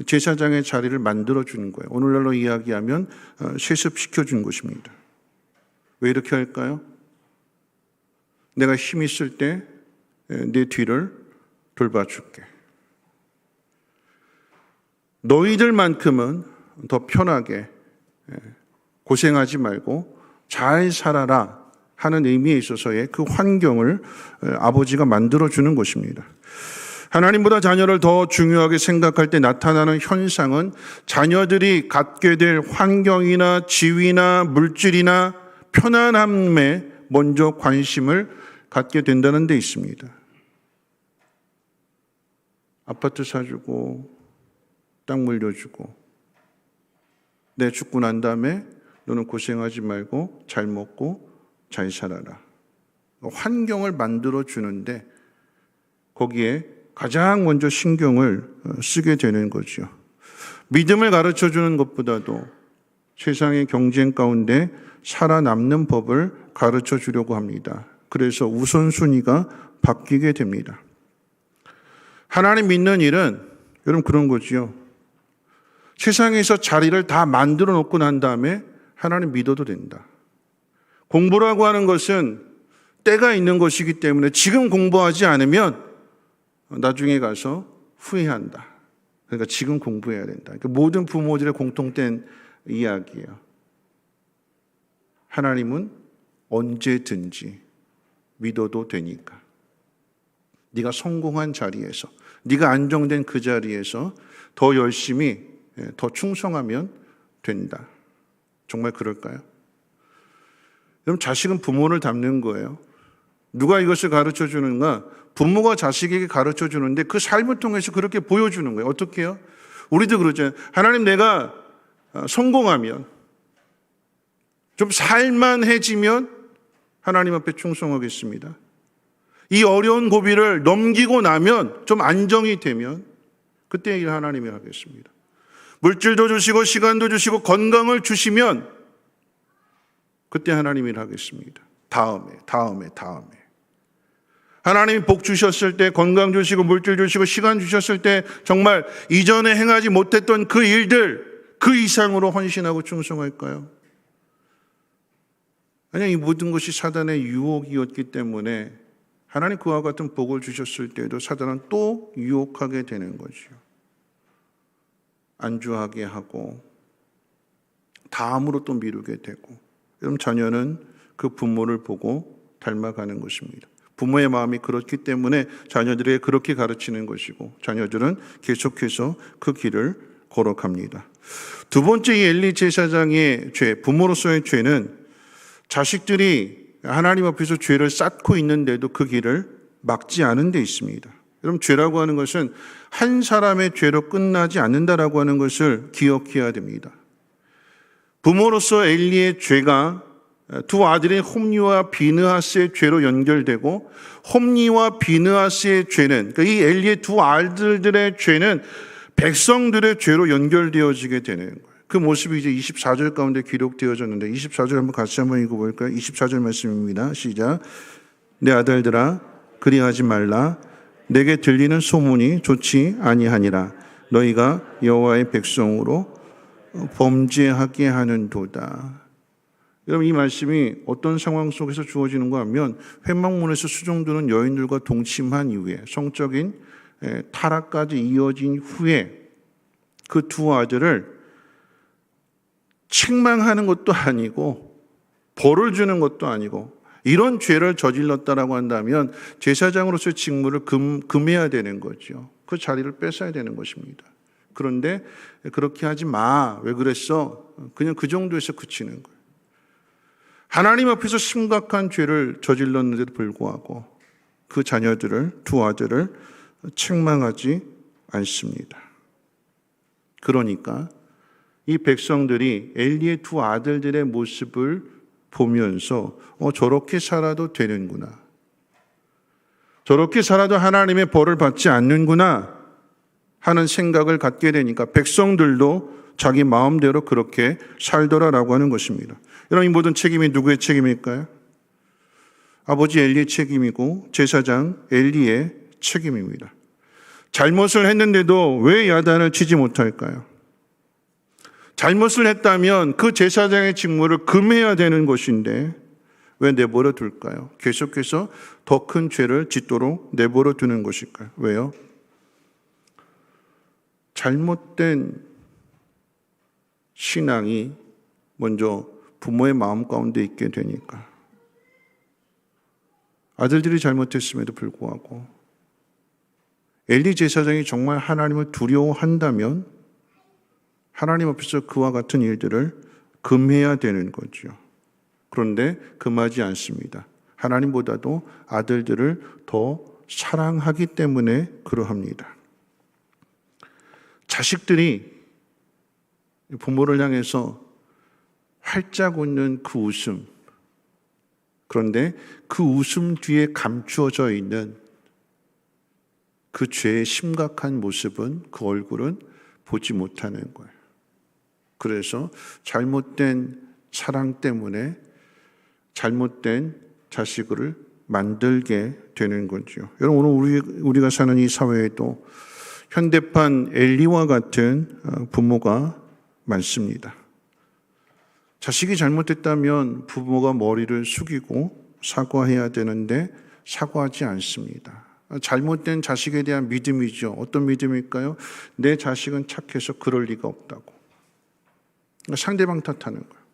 제사장의 자리를 만들어 주는 거예요. 오늘날로 이야기하면 세습시켜 준 것입니다. 왜 이렇게 할까요? 내가 힘 있을 때 내 뒤를 돌봐줄게. 너희들만큼은 더 편하게 고생하지 말고 잘 살아라 하는 의미에 있어서의 그 환경을 아버지가 만들어주는 것입니다. 하나님보다 자녀를 더 중요하게 생각할 때 나타나는 현상은 자녀들이 갖게 될 환경이나 지위나 물질이나 편안함에 먼저 관심을 갖게 된다는 데 있습니다. 아파트 사주고 땅 물려주고 내 죽고 난 다음에 너는 고생하지 말고 잘 먹고 잘 살아라. 환경을 만들어 주는데 거기에 가장 먼저 신경을 쓰게 되는 거죠. 믿음을 가르쳐 주는 것보다도 세상의 경쟁 가운데 살아남는 법을 가르쳐 주려고 합니다. 그래서 우선순위가 바뀌게 됩니다. 하나님 믿는 일은 여러분 그런 거지요. 세상에서 자리를 다 만들어 놓고 난 다음에 하나님 믿어도 된다. 공부라고 하는 것은 때가 있는 것이기 때문에 지금 공부하지 않으면 나중에 가서 후회한다. 그러니까 지금 공부해야 된다. 그러니까 모든 부모들의 공통된 이야기예요. 하나님은 언제든지 믿어도 되니까. 네가 성공한 자리에서, 네가 안정된 그 자리에서 더 열심히, 더 충성하면 된다. 정말 그럴까요? 그럼 자식은 부모를 닮는 거예요. 누가 이것을 가르쳐 주는가? 부모가 자식에게 가르쳐 주는데 그 삶을 통해서 그렇게 보여주는 거예요. 어떻게 해요? 우리도 그러잖아요. 하나님 내가 성공하면, 좀 살만해지면 하나님 앞에 충성하겠습니다. 이 어려운 고비를 넘기고 나면, 좀 안정이 되면 그때 일 하나님이 하겠습니다. 물질도 주시고 시간도 주시고 건강을 주시면 그때 하나님이 하겠습니다. 다음에. 하나님이 복 주셨을 때, 건강 주시고 물질 주시고 시간 주셨을 때 정말 이전에 행하지 못했던 그 일들, 그 이상으로 헌신하고 충성할까요? 아니, 이 모든 것이 사단의 유혹이었기 때문에 하나님 그와 같은 복을 주셨을 때도 사단은 또 유혹하게 되는 거죠. 안주하게 하고 다음으로 또 미루게 되고. 여러분, 자녀는 그 부모를 보고 닮아가는 것입니다. 부모의 마음이 그렇기 때문에 자녀들에게 그렇게 가르치는 것이고, 자녀들은 계속해서 그 길을 걸어갑니다. 두 번째, 이 엘리 제사장의 죄, 부모로서의 죄는 자식들이 하나님 앞에서 죄를 쌓고 있는데도 그 길을 막지 않은 데 있습니다. 여러분, 죄라고 하는 것은 한 사람의 죄로 끝나지 않는다라고 하는 것을 기억해야 됩니다. 부모로서 엘리의 죄가 두 아들인 홈리와 비느하스의 죄로 연결되고, 홈리와 비느하스의 죄는, 그러니까 이 엘리의 두 아들들의 죄는 백성들의 죄로 연결되어지게 되는 거예요. 그 모습이 이제 24절 가운데 기록되어졌는데, 24절 한번 같이 한번 읽어볼까요? 24절 말씀입니다. 시작. 내 아들들아, 그리하지 말라. 내게 들리는 소문이 좋지 아니하니라. 너희가 여호와의 백성으로 범죄하게 하는도다. 여러분, 이 말씀이 어떤 상황 속에서 주어지는가 하면, 회막문에서 수종드는 여인들과 동침한 이후에, 성적인 타락까지 이어진 후에 그 두 아들을 책망하는 것도 아니고 벌을 주는 것도 아니고, 이런 죄를 저질렀다라고 한다면 제사장으로서의 직무를 금해야 되는 거죠. 그 자리를 뺏어야 되는 것입니다. 그런데 그렇게 하지 마. 왜 그랬어? 그냥 그 정도에서 그치는 거예요. 하나님 앞에서 심각한 죄를 저질렀는데도 불구하고 그 자녀들을, 두 아들을 책망하지 않습니다. 그러니까 이 백성들이 엘리의 두 아들들의 모습을 보면서 저렇게 살아도 되는구나, 저렇게 살아도 하나님의 벌을 받지 않는구나 하는 생각을 갖게 되니까 백성들도 자기 마음대로 그렇게 살더라라고 하는 것입니다. 여러분, 이 모든 책임이 누구의 책임일까요? 아버지 엘리의 책임이고 제사장 엘리의 책임입니다. 잘못을 했는데도 왜 야단을 치지 못할까요? 잘못을 했다면 그 제사장의 직무를 금해야 되는 것인데 왜 내버려 둘까요? 계속해서 더 큰 죄를 짓도록 내버려 두는 것일까요? 왜요? 잘못된 신앙이 먼저 부모의 마음 가운데 있게 되니까. 아들들이 잘못했음에도 불구하고 엘리 제사장이 정말 하나님을 두려워한다면 하나님 앞에서 그와 같은 일들을 금해야 되는 거죠. 그런데 금하지 않습니다. 하나님보다도 아들들을 더 사랑하기 때문에 그러합니다. 자식들이 부모를 향해서 활짝 웃는 그 웃음, 그런데 그 웃음 뒤에 감추어져 있는 그 죄의 심각한 모습은, 그 얼굴은 보지 못하는 거예요. 그래서 잘못된 사랑 때문에 잘못된 자식을 만들게 되는 거죠. 여러분, 오늘 우리가 사는 이 사회에도 현대판 엘리와 같은 부모가 많습니다. 자식이 잘못했다면 부모가 머리를 숙이고 사과해야 되는데 사과하지 않습니다. 잘못된 자식에 대한 믿음이죠. 어떤 믿음일까요? 내 자식은 착해서 그럴 리가 없다고. 상대방 탓하는 거예요.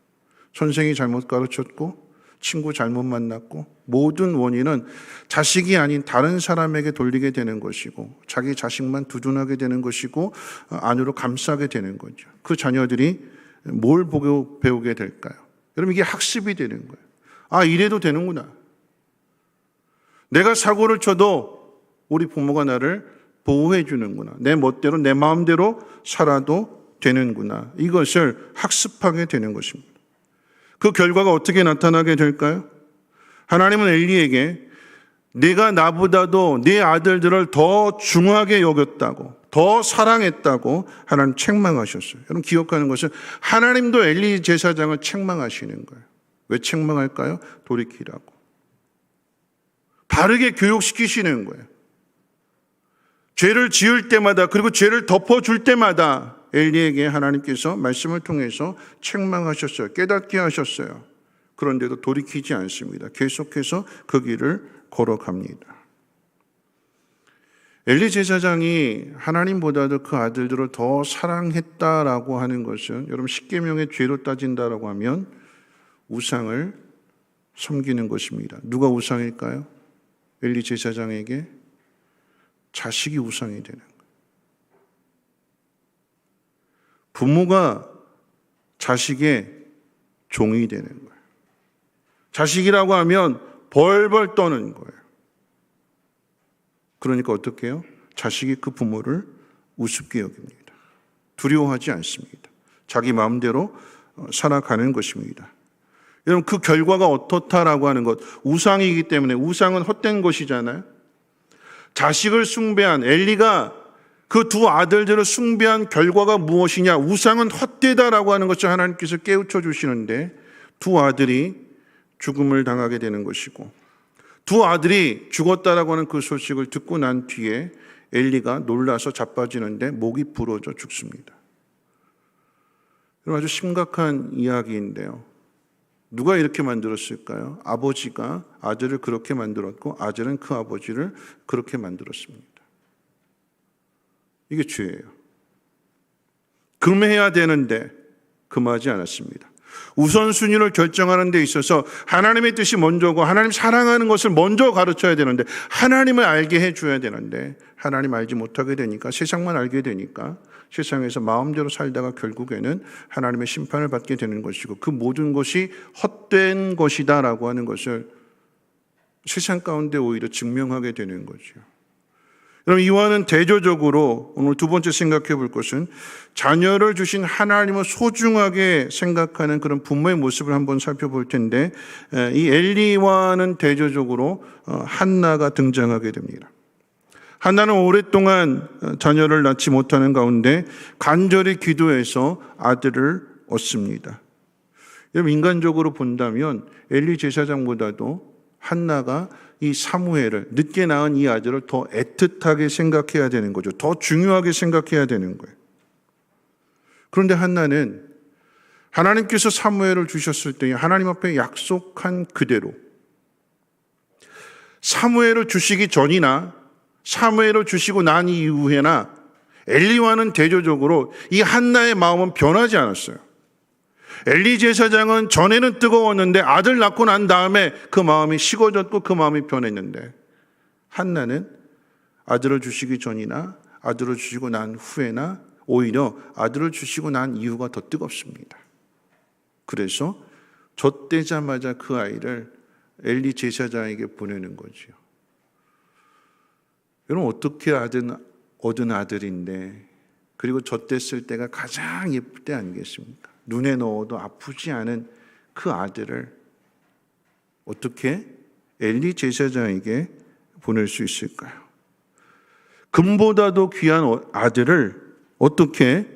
선생이 잘못 가르쳤고 친구 잘못 만났고 모든 원인은 자식이 아닌 다른 사람에게 돌리게 되는 것이고 자기 자식만 두둔하게 되는 것이고 안으로 감싸게 되는 거죠. 그 자녀들이 뭘 보고 배우게 될까요? 여러분, 이게 학습이 되는 거예요. 아, 이래도 되는구나. 내가 사고를 쳐도 우리 부모가 나를 보호해 주는구나. 내 멋대로 내 마음대로 살아도 되는구나. 이것을 학습하게 되는 것입니다. 그 결과가 어떻게 나타나게 될까요? 하나님은 엘리에게 네가 나보다도 네 아들들을 더 중하게 여겼다고, 더 사랑했다고 하나님 책망하셨어요. 여러분, 기억하는 것은 하나님도 엘리 제사장을 책망하시는 거예요. 왜 책망할까요? 돌이키라고. 바르게 교육시키시는 거예요. 죄를 지을 때마다, 그리고 죄를 덮어줄 때마다 엘리에게 하나님께서 말씀을 통해서 책망하셨어요. 깨닫게 하셨어요. 그런데도 돌이키지 않습니다. 계속해서 그 길을 걸어갑니다. 엘리 제사장이 하나님보다도 그 아들들을 더 사랑했다라고 하는 것은, 여러분, 십계명의 죄로 따진다라고 하면 우상을 섬기는 것입니다. 누가 우상일까요? 엘리 제사장에게 자식이 우상이 되는 거예요. 부모가 자식의 종이 되는 거예요. 자식이라고 하면 벌벌 떠는 거예요. 그러니까 어떻게 해요? 자식이 그 부모를 우습게 여깁니다. 두려워하지 않습니다. 자기 마음대로 살아가는 것입니다. 여러분, 그 결과가 어떻다라고 하는 것, 우상이기 때문에, 우상은 헛된 것이잖아요. 자식을 숭배한 엘리가 그 두 아들들을 숭배한 결과가 무엇이냐? 우상은 헛되다라고 하는 것을 하나님께서 깨우쳐 주시는데, 두 아들이 죽음을 당하게 되는 것이고, 두 아들이 죽었다라고 하는 그 소식을 듣고 난 뒤에 엘리가 놀라서 자빠지는데 목이 부러져 죽습니다. 아주 심각한 이야기인데요. 누가 이렇게 만들었을까요? 아버지가 아들을 그렇게 만들었고 아들은 그 아버지를 그렇게 만들었습니다. 이게 죄예요. 금해야 되는데 금하지 않았습니다. 우선순위를 결정하는 데 있어서 하나님의 뜻이 먼저고 하나님 사랑하는 것을 먼저 가르쳐야 되는데, 하나님을 알게 해줘야 되는데 하나님 알지 못하게 되니까, 세상만 알게 되니까 세상에서 마음대로 살다가 결국에는 하나님의 심판을 받게 되는 것이고, 그 모든 것이 헛된 것이다라고 하는 것을 세상 가운데 오히려 증명하게 되는 거죠. 여러분, 이와는 대조적으로 오늘 두 번째 생각해 볼 것은 자녀를 주신 하나님을 소중하게 생각하는 그런 부모의 모습을 한번 살펴볼 텐데, 이 엘리와는 대조적으로 한나가 등장하게 됩니다. 한나는 오랫동안 자녀를 낳지 못하는 가운데 간절히 기도해서 아들을 얻습니다. 여러분, 인간적으로 본다면 엘리 제사장보다도 한나가 이 사무엘을, 늦게 낳은 이 아들을 더 애틋하게 생각해야 되는 거죠. 더 중요하게 생각해야 되는 거예요. 그런데 한나는 하나님께서 사무엘을 주셨을 때 하나님 앞에 약속한 그대로 사무엘을 주시기 전이나 사무엘을 주시고 난 이후에나 엘리와는 대조적으로 이 한나의 마음은 변하지 않았어요. 엘리 제사장은 전에는 뜨거웠는데 아들 낳고 난 다음에 그 마음이 식어졌고 그 마음이 변했는데, 한나는 아들을 주시기 전이나 아들을 주시고 난 후에나 오히려 아들을 주시고 난 이후가 더 뜨겁습니다. 그래서 젖대자마자 그 아이를 엘리 제사장에게 보내는 거죠. 여러분, 어떻게 얻은 아들인데, 그리고 젖됐을 때가 가장 예쁠 때 아니겠습니까? 눈에 넣어도 아프지 않은 그 아들을 어떻게 엘리 제사장에게 보낼 수 있을까요? 금보다도 귀한 아들을 어떻게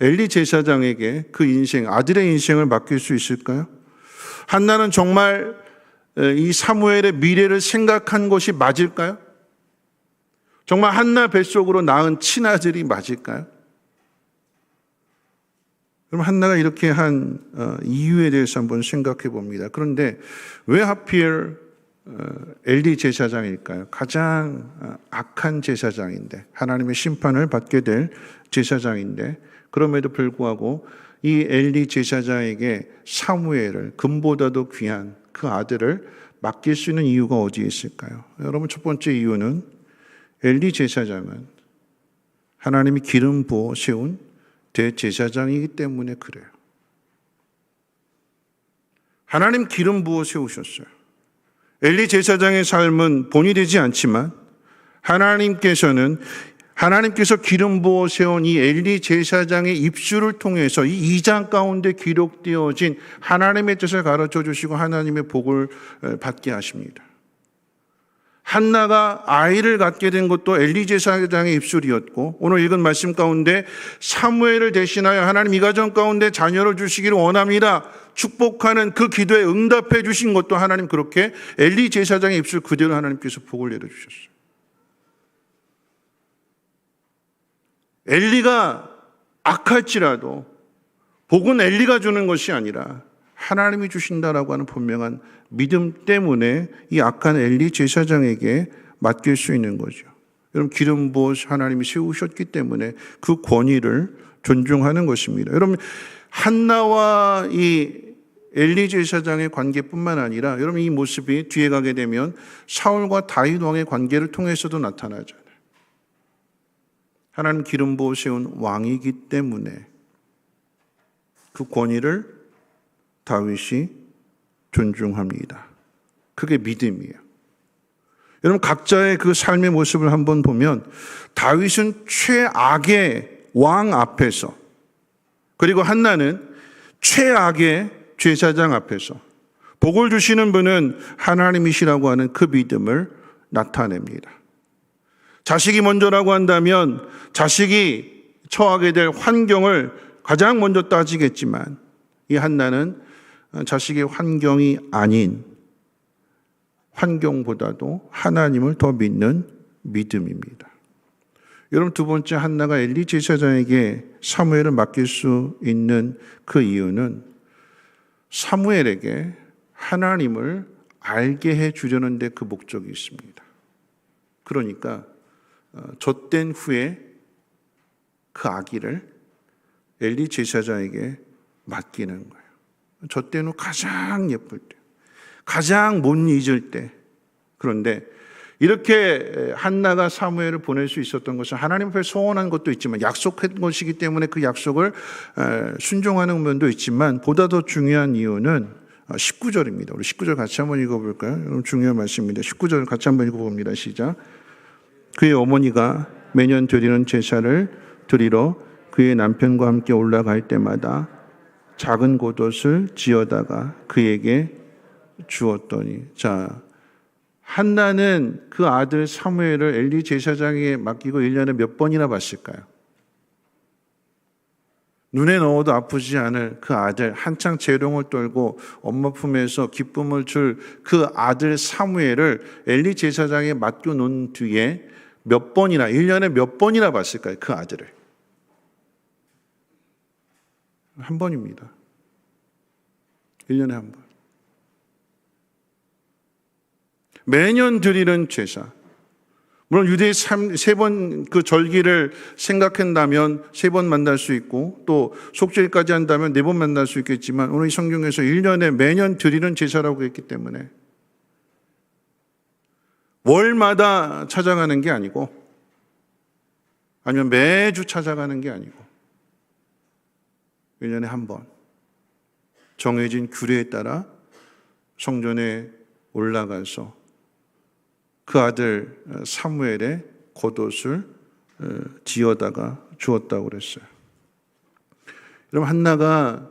엘리 제사장에게 그 인생, 아들의 인생을 맡길 수 있을까요? 한나는 정말 이 사무엘의 미래를 생각한 것이 맞을까요? 정말 한나 뱃속으로 낳은 친아들이 맞을까요? 그럼 한나가 이렇게 한 이유에 대해서 한번 생각해 봅니다. 그런데 왜 하필 엘리 제사장일까요? 가장 악한 제사장인데, 하나님의 심판을 받게 될 제사장인데, 그럼에도 불구하고 이 엘리 제사장에게 사무엘을, 금보다도 귀한 그 아들을 맡길 수 있는 이유가 어디에 있을까요? 여러분, 첫 번째 이유는 엘리 제사장은 하나님이 기름 부어 세운 대제사장이기 때문에 그래요. 하나님 기름 부어 세우셨어요. 엘리 제사장의 삶은 본이 되지 않지만 하나님께서 기름 부어 세운 이 엘리 제사장의 입술을 통해서 이 2장 가운데 기록되어진 하나님의 뜻을 가르쳐 주시고 하나님의 복을 받게 하십니다. 한나가 아이를 갖게 된 것도 엘리 제사장의 입술이었고, 오늘 읽은 말씀 가운데 사무엘을 대신하여 하나님 이 가정 가운데 자녀를 주시기를 원합니다 축복하는 그 기도에 응답해 주신 것도 하나님 그렇게 엘리 제사장의 입술 그대로 하나님께서 복을 내려주셨어요. 엘리가 악할지라도 복은 엘리가 주는 것이 아니라 하나님이 주신다라고 하는 분명한 믿음 때문에 이 악한 엘리 제사장에게 맡길 수 있는 거죠. 여러분, 기름 부어 하나님이 세우셨기 때문에 그 권위를 존중하는 것입니다. 여러분, 한나와 이 엘리 제사장의 관계뿐만 아니라 여러분, 이 모습이 뒤에 가게 되면 사울과 다윗 왕의 관계를 통해서도 나타나잖아요. 하나님 기름 부어 세운 왕이기 때문에 그 권위를 다윗이 존중합니다. 그게 믿음이에요. 여러분, 각자의 그 삶의 모습을 한번 보면 다윗은 최악의 왕 앞에서, 그리고 한나는 최악의 제사장 앞에서 복을 주시는 분은 하나님이시라고 하는 그 믿음을 나타냅니다. 자식이 먼저라고 한다면 자식이 처하게 될 환경을 가장 먼저 따지겠지만, 이 한나는 자식의 환경이 아닌 환경보다도 하나님을 더 믿는 믿음입니다. 여러분, 두 번째, 한나가 엘리 제사장에게 사무엘을 맡길 수 있는 그 이유는 사무엘에게 하나님을 알게 해 주려는 데 그 목적이 있습니다. 그러니까 젖된 후에 그 아기를 엘리 제사장에게 맡기는 거예요. 젖된 후 가장 예쁠 때, 가장 못 잊을 때. 그런데 이렇게 한나가 사무엘을 보낼 수 있었던 것은 하나님 앞에 소원한 것도 있지만 약속한 것이기 때문에 그 약속을 순종하는 면도 있지만, 보다 더 중요한 이유는 19절입니다. 우리 19절 같이 한번 읽어볼까요? 여러분, 중요한 말씀입니다. 19절 같이 한번 읽어봅니다. 시작. 그의 어머니가 매년 드리는 제사를 드리러 그의 남편과 함께 올라갈 때마다 작은 겉옷을 지어다가 그에게 주었더니. 자, 한나는 그 아들 사무엘을 엘리 제사장에게 맡기고 1년에 몇 번이나 봤을까요? 눈에 넣어도 아프지 않을 그 아들, 한창 재롱을 떨고 엄마 품에서 기쁨을 줄 그 아들 사무엘을 엘리 제사장에 맡겨놓은 뒤에 몇 번이나, 1년에 몇 번이나 봤을까요? 그 아들을. 한 번입니다. 1년에 한 번. 매년 드리는 제사. 물론 유대의 세 번 그 절기를 생각한다면 3번 만날 수 있고, 또 속죄일까지 한다면 4번 만날 수 있겠지만, 오늘 이 성경에서 1년에 매년 드리는 제사라고 했기 때문에 월마다 찾아가는 게 아니고, 아니면 매주 찾아가는 게 아니고 1년에 한 번 정해진 규례에 따라 성전에 올라가서 그 아들 사무엘의 겉옷을 지어다가 주었다고 그랬어요. 여러분, 한나가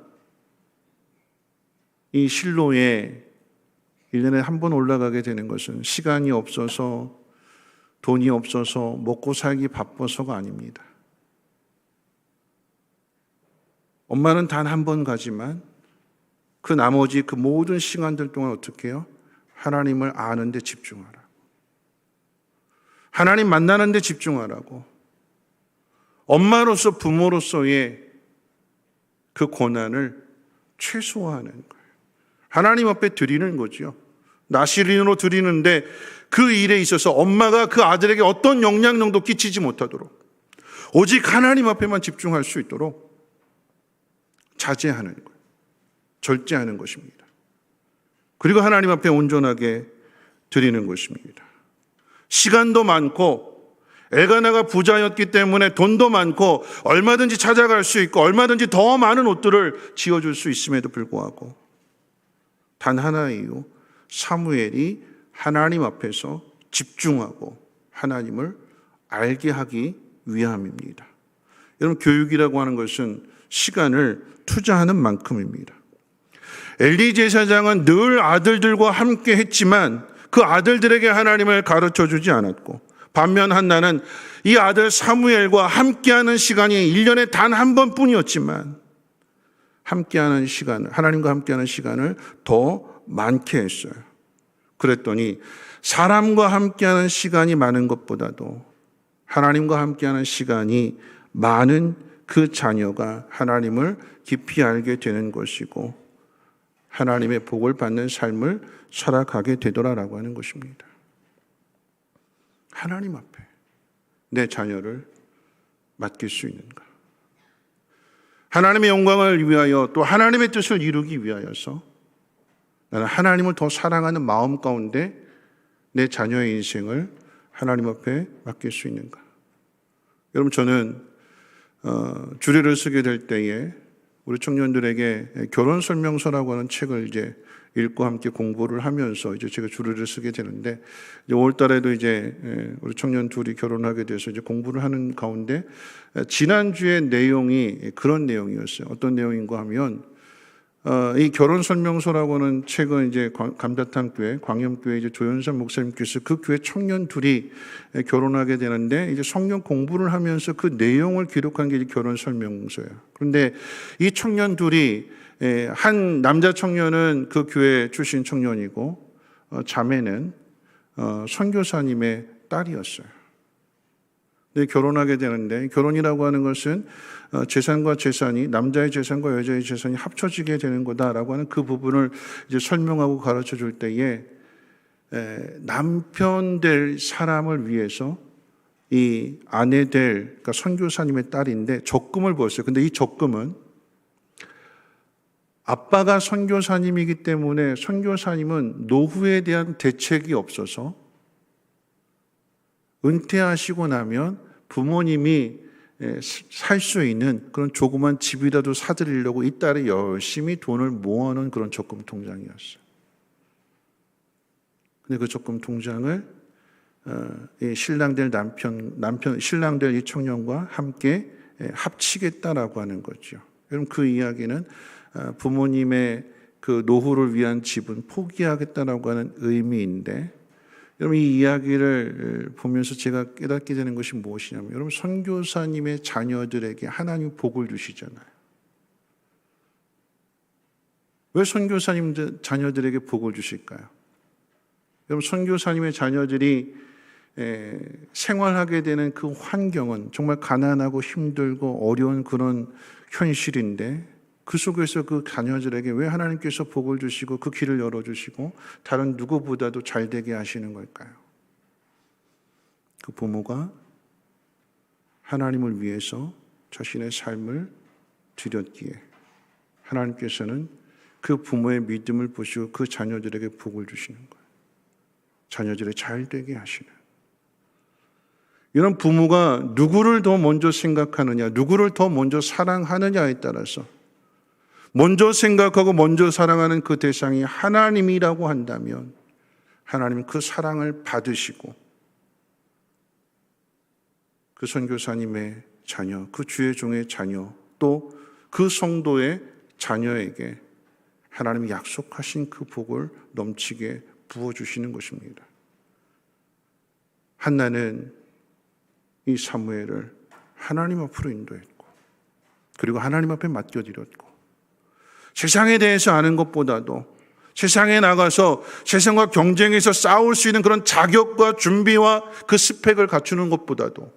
이 실로에 1년에 한 번 올라가게 되는 것은 시간이 없어서, 돈이 없어서, 먹고 살기 바빠서가 아닙니다. 엄마는 단 한 번 가지만 그 나머지 그 모든 시간들 동안 어떻게 해요? 하나님을 아는 데 집중하라. 하나님 만나는 데 집중하라고. 엄마로서, 부모로서의 그 고난을 최소화하는 거예요. 하나님 앞에 드리는 거죠. 나시린으로 드리는데 그 일에 있어서 엄마가 그 아들에게 어떤 영향력도 끼치지 못하도록 오직 하나님 앞에만 집중할 수 있도록 자제하는 거예요. 절제하는 것입니다. 그리고 하나님 앞에 온전하게 드리는 것입니다. 시간도 많고 엘가나가 부자였기 때문에 돈도 많고 얼마든지 찾아갈 수 있고 얼마든지 더 많은 옷들을 지어줄 수 있음에도 불구하고 단 하나의 이유, 사무엘이 하나님 앞에서 집중하고 하나님을 알게 하기 위함입니다. 여러분, 교육이라고 하는 것은 시간을 투자하는 만큼입니다. 엘리 제사장은 늘 아들들과 함께 했지만 그 아들들에게 하나님을 가르쳐 주지 않았고, 반면 한나는 이 아들 사무엘과 함께하는 시간이 1년에 단 한 번뿐이었지만 함께하는 시간, 하나님과 함께하는 시간을 더 많게 했어요. 그랬더니 사람과 함께하는 시간이 많은 것보다도 하나님과 함께하는 시간이 많은 그 자녀가 하나님을 깊이 알게 되는 것이고 하나님의 복을 받는 삶을 살아가게 되더라라고 하는 것입니다. 하나님 앞에 내 자녀를 맡길 수 있는가? 하나님의 영광을 위하여 또 하나님의 뜻을 이루기 위하여서 나는 하나님을 더 사랑하는 마음 가운데 내 자녀의 인생을 하나님 앞에 맡길 수 있는가? 여러분, 저는 주례를 쓰게 될 때에 우리 청년들에게 결혼 설명서라고 하는 책을 이제 읽고 함께 공부를 하면서 이제 제가 주례를 쓰게 되는데, 이제 5월 달에도 이제 우리 청년 둘이 결혼하게 돼서 이제 공부를 하는 가운데 지난주의 내용이 그런 내용이었어요. 어떤 내용인가 하면 이 결혼 설명서라고 하는 책은 이제 감자탕 교회, 광염교회 이제 조연선 목사님께서 그 교회 청년 둘이 결혼하게 되는데 이제 성경 공부를 하면서 그 내용을 기록한 게 결혼 설명서예요. 그런데 이 청년 둘이 한 남자 청년은 그 교회 출신 청년이고 자매는 선교사님의 딸이었어요. 근데 결혼하게 되는데, 결혼이라고 하는 것은 재산과 재산이, 남자의 재산과 여자의 재산이 합쳐지게 되는 거다라고 하는 그 부분을 이제 설명하고 가르쳐 줄 때에 남편 될 사람을 위해서 이 아내 될, 그러니까 선교사님의 딸인데 적금을 부었어요. 근데 이 적금은 아빠가 선교사님이기 때문에 선교사님은 노후에 대한 대책이 없어서 은퇴하시고 나면 부모님이 살 수 있는 그런 조그만 집이라도 사드리려고 이 딸이 열심히 돈을 모아놓은 그런 적금 통장이었어요. 근데 그 적금 통장을 이 신랑 될 신랑 될 이 청년과 함께 합치겠다라고 하는 거죠. 여러분, 그 이야기는 부모님의 그 노후를 위한 집은 포기하겠다라고 하는 의미인데, 여러분, 이 이야기를 보면서 제가 깨닫게 되는 것이 무엇이냐면, 여러분, 선교사님의 자녀들에게 하나님이 복을 주시잖아요. 왜 선교사님 자녀들에게 복을 주실까요? 여러분, 선교사님의 자녀들이 생활하게 되는 그 환경은 정말 가난하고 힘들고 어려운 그런 현실인데, 그 속에서 그 자녀들에게 왜 하나님께서 복을 주시고 그 길을 열어주시고 다른 누구보다도 잘 되게 하시는 걸까요? 그 부모가 하나님을 위해서 자신의 삶을 드렸기에 하나님께서는 그 부모의 믿음을 보시고 그 자녀들에게 복을 주시는 거예요. 자녀들이 잘 되게 하시는. 이런 부모가 누구를 더 먼저 생각하느냐, 누구를 더 먼저 사랑하느냐에 따라서, 먼저 생각하고 먼저 사랑하는 그 대상이 하나님이라고 한다면 하나님 그 사랑을 받으시고 그 선교사님의 자녀, 그 주의 종의 자녀, 또 그 성도의 자녀에게 하나님이 약속하신 그 복을 넘치게 부어주시는 것입니다. 한나는 이 사무엘을 하나님 앞으로 인도했고, 그리고 하나님 앞에 맡겨드렸고, 세상에 대해서 아는 것보다도 세상에 나가서 세상과 경쟁해서 싸울 수 있는 그런 자격과 준비와 그 스펙을 갖추는 것보다도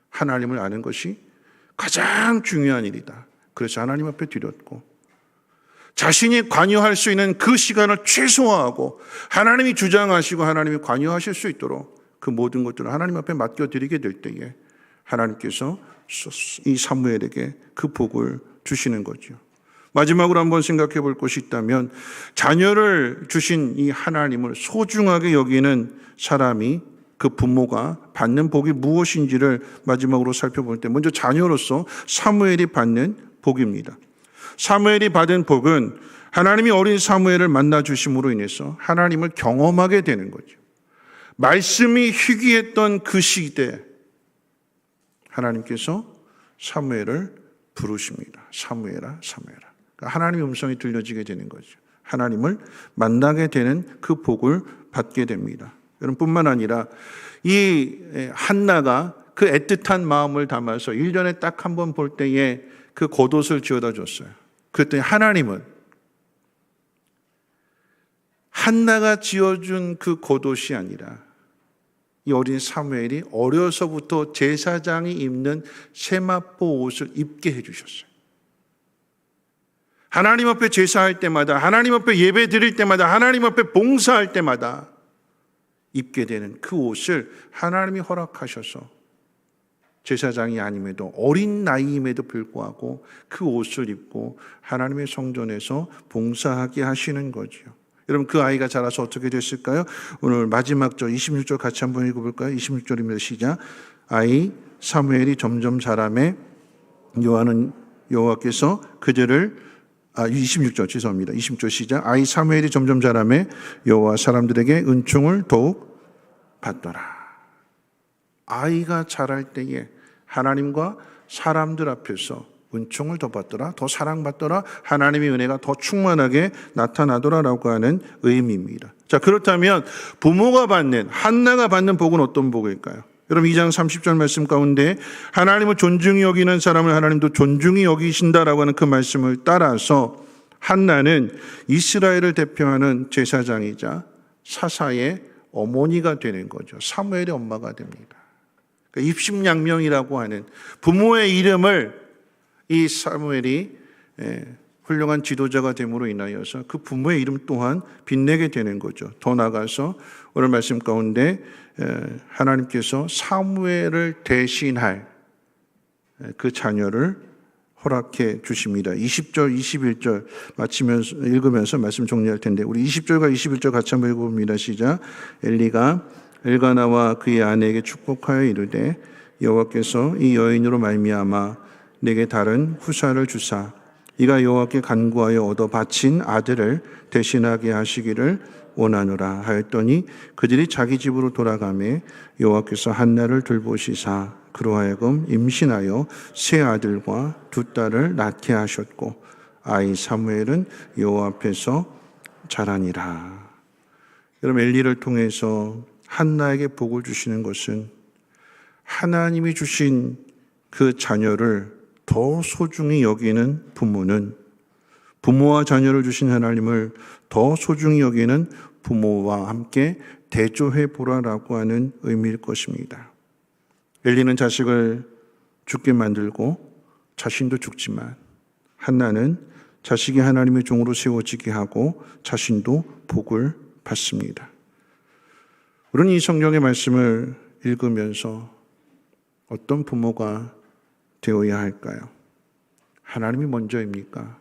하나님을 아는 것이 가장 중요한 일이다. 그래서 하나님 앞에 드렸고, 자신이 관여할 수 있는 그 시간을 최소화하고 하나님이 주장하시고 하나님이 관여하실 수 있도록 그 모든 것들을 하나님 앞에 맡겨드리게 될 때에 하나님께서 이 사무엘에게 그 복을 주시는 거죠. 마지막으로 한번 생각해 볼 것이 있다면, 자녀를 주신 이 하나님을 소중하게 여기는 사람이, 그 부모가 받는 복이 무엇인지를 마지막으로 살펴볼 때, 먼저 자녀로서 사무엘이 받는 복입니다. 사무엘이 받은 복은 하나님이 어린 사무엘을 만나 주심으로 인해서 하나님을 경험하게 되는 거죠. 말씀이 희귀했던 그 시대, 하나님께서 사무엘을 부르십니다. 사무엘아, 사무엘아. 그러니까 하나님의 음성이 들려지게 되는 거죠. 하나님을 만나게 되는 그 복을 받게 됩니다. 여러분, 뿐만 아니라 이 한나가 그 애틋한 마음을 담아서 1년에 딱 한 번 볼 때에 그 겉옷을 지어다 줬어요. 그랬더니 하나님은 한나가 지어준 그 겉옷이 아니라 이 어린 사무엘이 어려서부터 제사장이 입는 세마포 옷을 입게 해주셨어요. 하나님 앞에 제사할 때마다, 하나님 앞에 예배 드릴 때마다, 하나님 앞에 봉사할 때마다 입게 되는 그 옷을 하나님이 허락하셔서 제사장이 아님에도, 어린 나이임에도 불구하고 그 옷을 입고 하나님의 성전에서 봉사하게 하시는 거죠. 여러분, 그 아이가 자라서 어떻게 됐을까요? 오늘 마지막 절 26절 같이 한번 읽어볼까요? 26절입니다. 시작. 아이 사무엘이 점점 자라매 여호와께서 그들을 26절 죄송합니다. 26절 시작. 아이 사무엘이 점점 자라매 여호와 사람들에게 은총을 더욱 받더라. 아이가 자랄 때에 하나님과 사람들 앞에서 은총을 더 받더라, 더 사랑받더라, 하나님의 은혜가 더 충만하게 나타나더라라고 하는 의미입니다. 자, 그렇다면 부모가 받는, 한나가 받는 복은 어떤 복일까요? 여러분, 2장 30절 말씀 가운데 하나님을 존중히 여기는 사람을 하나님도 존중히 여기신다라고 하는 그 말씀을 따라서 한나는 이스라엘을 대표하는 제사장이자 사사의 어머니가 되는 거죠. 사무엘의 엄마가 됩니다. 그러니까 입심양명이라고 하는 부모의 이름을 이 사무엘이 훌륭한 지도자가 됨으로 인하여서 그 부모의 이름 또한 빛내게 되는 거죠. 더 나아가서 오늘 말씀 가운데 하나님께서 사무엘을 대신할 그 자녀를 허락해 주십니다. 20절, 21절 마치면서 읽으면서 말씀 정리할 텐데, 우리 20절과 21절 같이 한번 읽어봅니다. 시작. 엘리가 엘가나와 그의 아내에게 축복하여 이르되 여호와께서 이 여인으로 말미암아 내게 다른 후사를 주사 이가 여호와께 간구하여 얻어 바친 아들을 대신하게 하시기를 원하노라 하였더니 그들이 자기 집으로 돌아가매 여호와께서 한나를 돌보시사 그로 하여금 임신하여 세 아들과 두 딸을 낳게 하셨고 아이 사무엘은 여호와 앞에서 자라니라. 여러분, 엘리를 통해서 한나에게 복을 주시는 것은 하나님이 주신 그 자녀를 더 소중히 여기는 부모는, 부모와 자녀를 주신 하나님을 더 소중히 여기는 부모와 함께 대조해 보라라고 하는 의미일 것입니다. 엘리는 자식을 죽게 만들고 자신도 죽지만 한나는 자식이 하나님의 종으로 세워지게 하고 자신도 복을 받습니다. 우리는 이 성경의 말씀을 읽으면서 어떤 부모가 되어야 할까요? 하나님이 먼저입니까?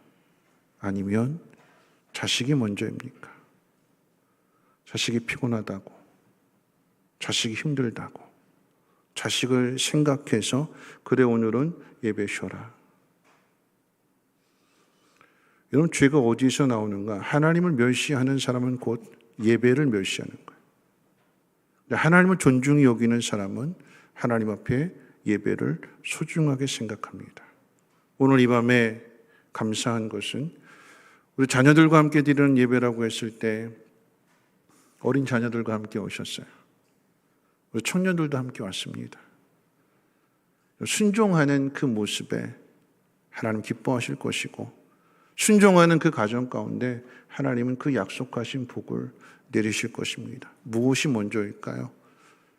아니면 자식이 먼저입니까? 자식이 피곤하다고, 자식이 힘들다고, 자식을 생각해서 그래 오늘은 예배 쉬어라. 이런 죄가 어디서 나오는가? 하나님을 멸시하는 사람은 곧 예배를 멸시하는 거예요. 하나님을 존중히 여기는 사람은 하나님 앞에 예배를 소중하게 생각합니다. 오늘 이 밤에 감사한 것은 우리 자녀들과 함께 드리는 예배라고 했을 때 어린 자녀들과 함께 오셨어요. 우리 청년들도 함께 왔습니다. 순종하는 그 모습에 하나님 기뻐하실 것이고, 순종하는 그 가정 가운데 하나님은 그 약속하신 복을 내리실 것입니다. 무엇이 먼저일까요?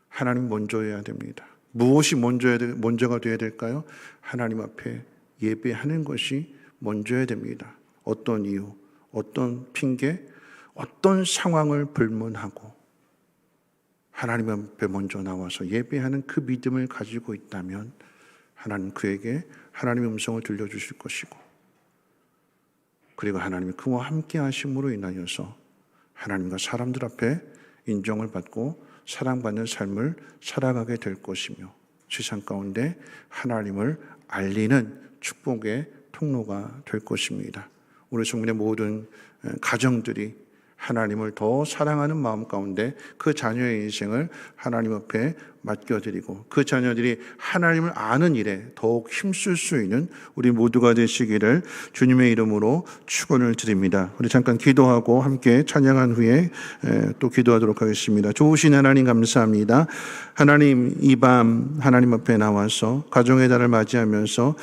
하나님 먼저여야 됩니다. 무엇이 먼저가 되어야 될까요? 하나님 앞에 예배하는 것이 먼저여야 됩니다. 어떤 이유, 어떤 핑계, 어떤 상황을 불문하고 하나님 앞에 먼저 나와서 예배하는 그 믿음을 가지고 있다면 하나님 그에게 하나님의 음성을 들려주실 것이고, 그리고 하나님이 그와 함께 하심으로 인하여서 하나님과 사람들 앞에 인정을 받고 사랑받는 삶을 살아가게 될 것이며, 세상 가운데 하나님을 알리는 축복의 통로가 될 것입니다. 우리 성민의 모든 가정들이 하나님을 더 사랑하는 마음 가운데 그 자녀의 인생을 하나님 앞에 맡겨드리고 그 자녀들이 하나님을 아는 일에 더욱 힘쓸 수 있는 우리 모두가 되시기를 주님의 이름으로 축원을 드립니다. 우리 잠깐 기도하고 함께 찬양한 후에 또 기도하도록 하겠습니다. 좋으신 하나님 감사합니다. 하나님, 이 밤 하나님 앞에 나와서 가정의 달을 맞이하면서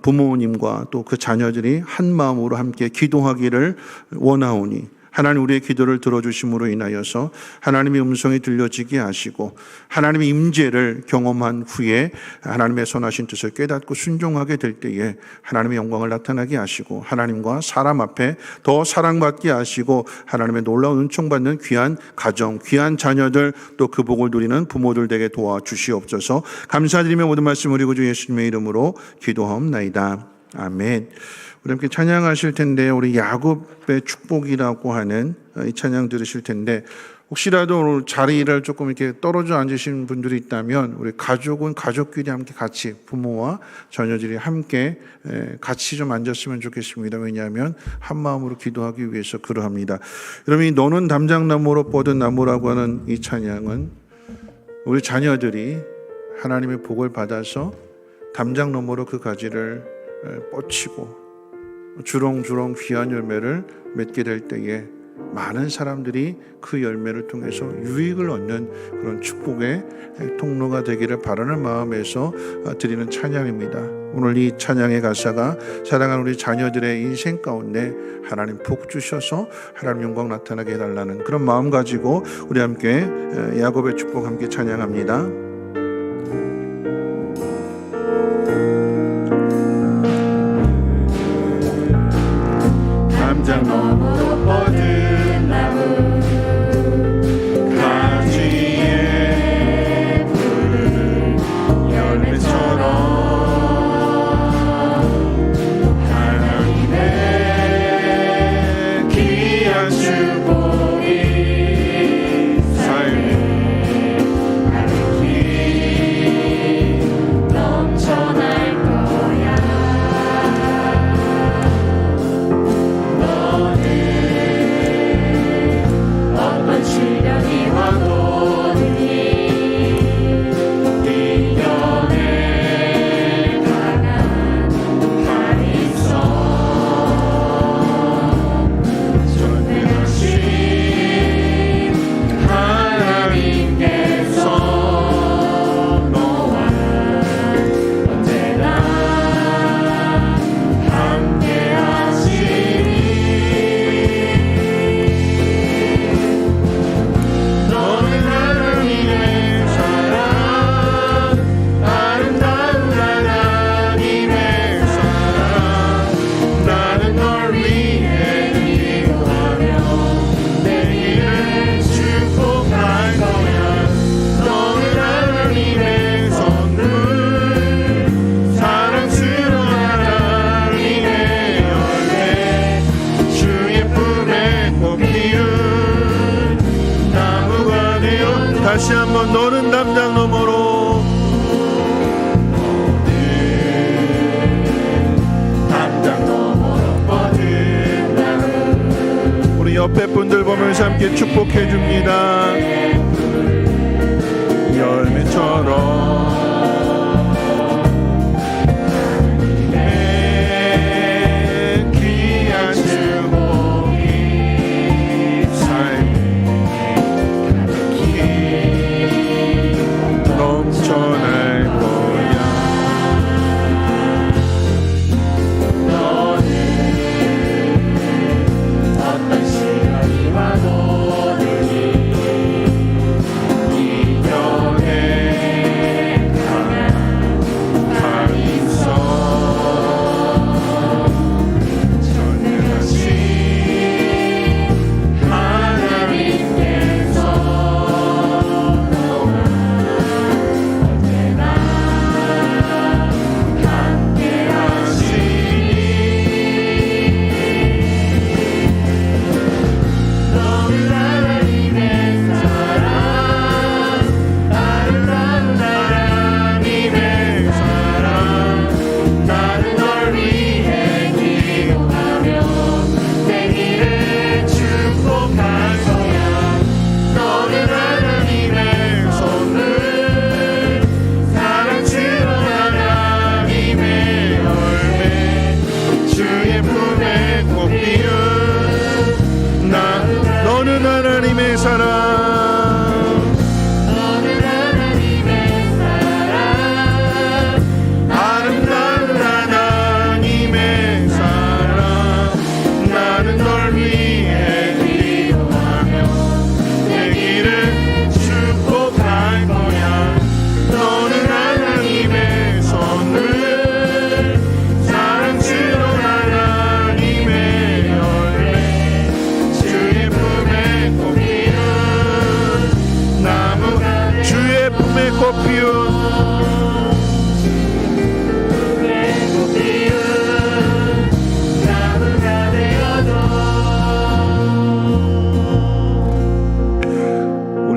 부모님과 또 그 자녀들이 한 마음으로 함께 기도하기를 원하오니 하나님, 우리의 기도를 들어주심으로 인하여서 하나님의 음성이 들려지게 하시고 하나님의 임재를 경험한 후에 하나님의 선하신 뜻을 깨닫고 순종하게 될 때에 하나님의 영광을 나타나게 하시고 하나님과 사람 앞에 더 사랑받게 하시고 하나님의 놀라운 은총받는 귀한 가정, 귀한 자녀들, 또 그 복을 누리는 부모들 되게 도와주시옵소서. 감사드리며 모든 말씀 우리 구주 예수님의 이름으로 기도하옵나이다. 아멘. 우리 함께 찬양하실 텐데, 우리 야곱의 축복이라고 하는 이 찬양 들으실 텐데, 혹시라도 오늘 자리를 조금 이렇게 떨어져 앉으신 분들이 있다면 우리 가족은 가족끼리 함께 같이, 부모와 자녀들이 함께 같이 좀 앉았으면 좋겠습니다. 왜냐하면 한 마음으로 기도하기 위해서 그러합니다. 여러분, 이 너는 담장나무로 뻗은 나무라고 하는 이 찬양은 우리 자녀들이 하나님의 복을 받아서 담장 너머로 그 가지를 뻗치고 주렁주렁 귀한 열매를 맺게 될 때에 많은 사람들이 그 열매를 통해서 유익을 얻는 그런 축복의 통로가 되기를 바라는 마음에서 드리는 찬양입니다. 오늘 이 찬양의 가사가 사랑하는 우리 자녀들의 인생 가운데 하나님 복 주셔서 하나님 영광 나타나게 해달라는 그런 마음 가지고 우리 함께 야곱의 축복 함께 찬양합니다. 담장 너머로 뻗은 나무 가지에 푸른 열매처럼 하나님의 귀한 축복이 삶에 가득히 넘쳐날 거야. 시련이 와도 이겨내 강한 팔이 있어. 전능하신 하나님께서 너와 언제나 함께 하시니 다시 한번 너는 담장 너머로 담장 너머로 뻗은 나무 우리 옆에 분들 보면서 함께 축복해 줍니다. 열매처럼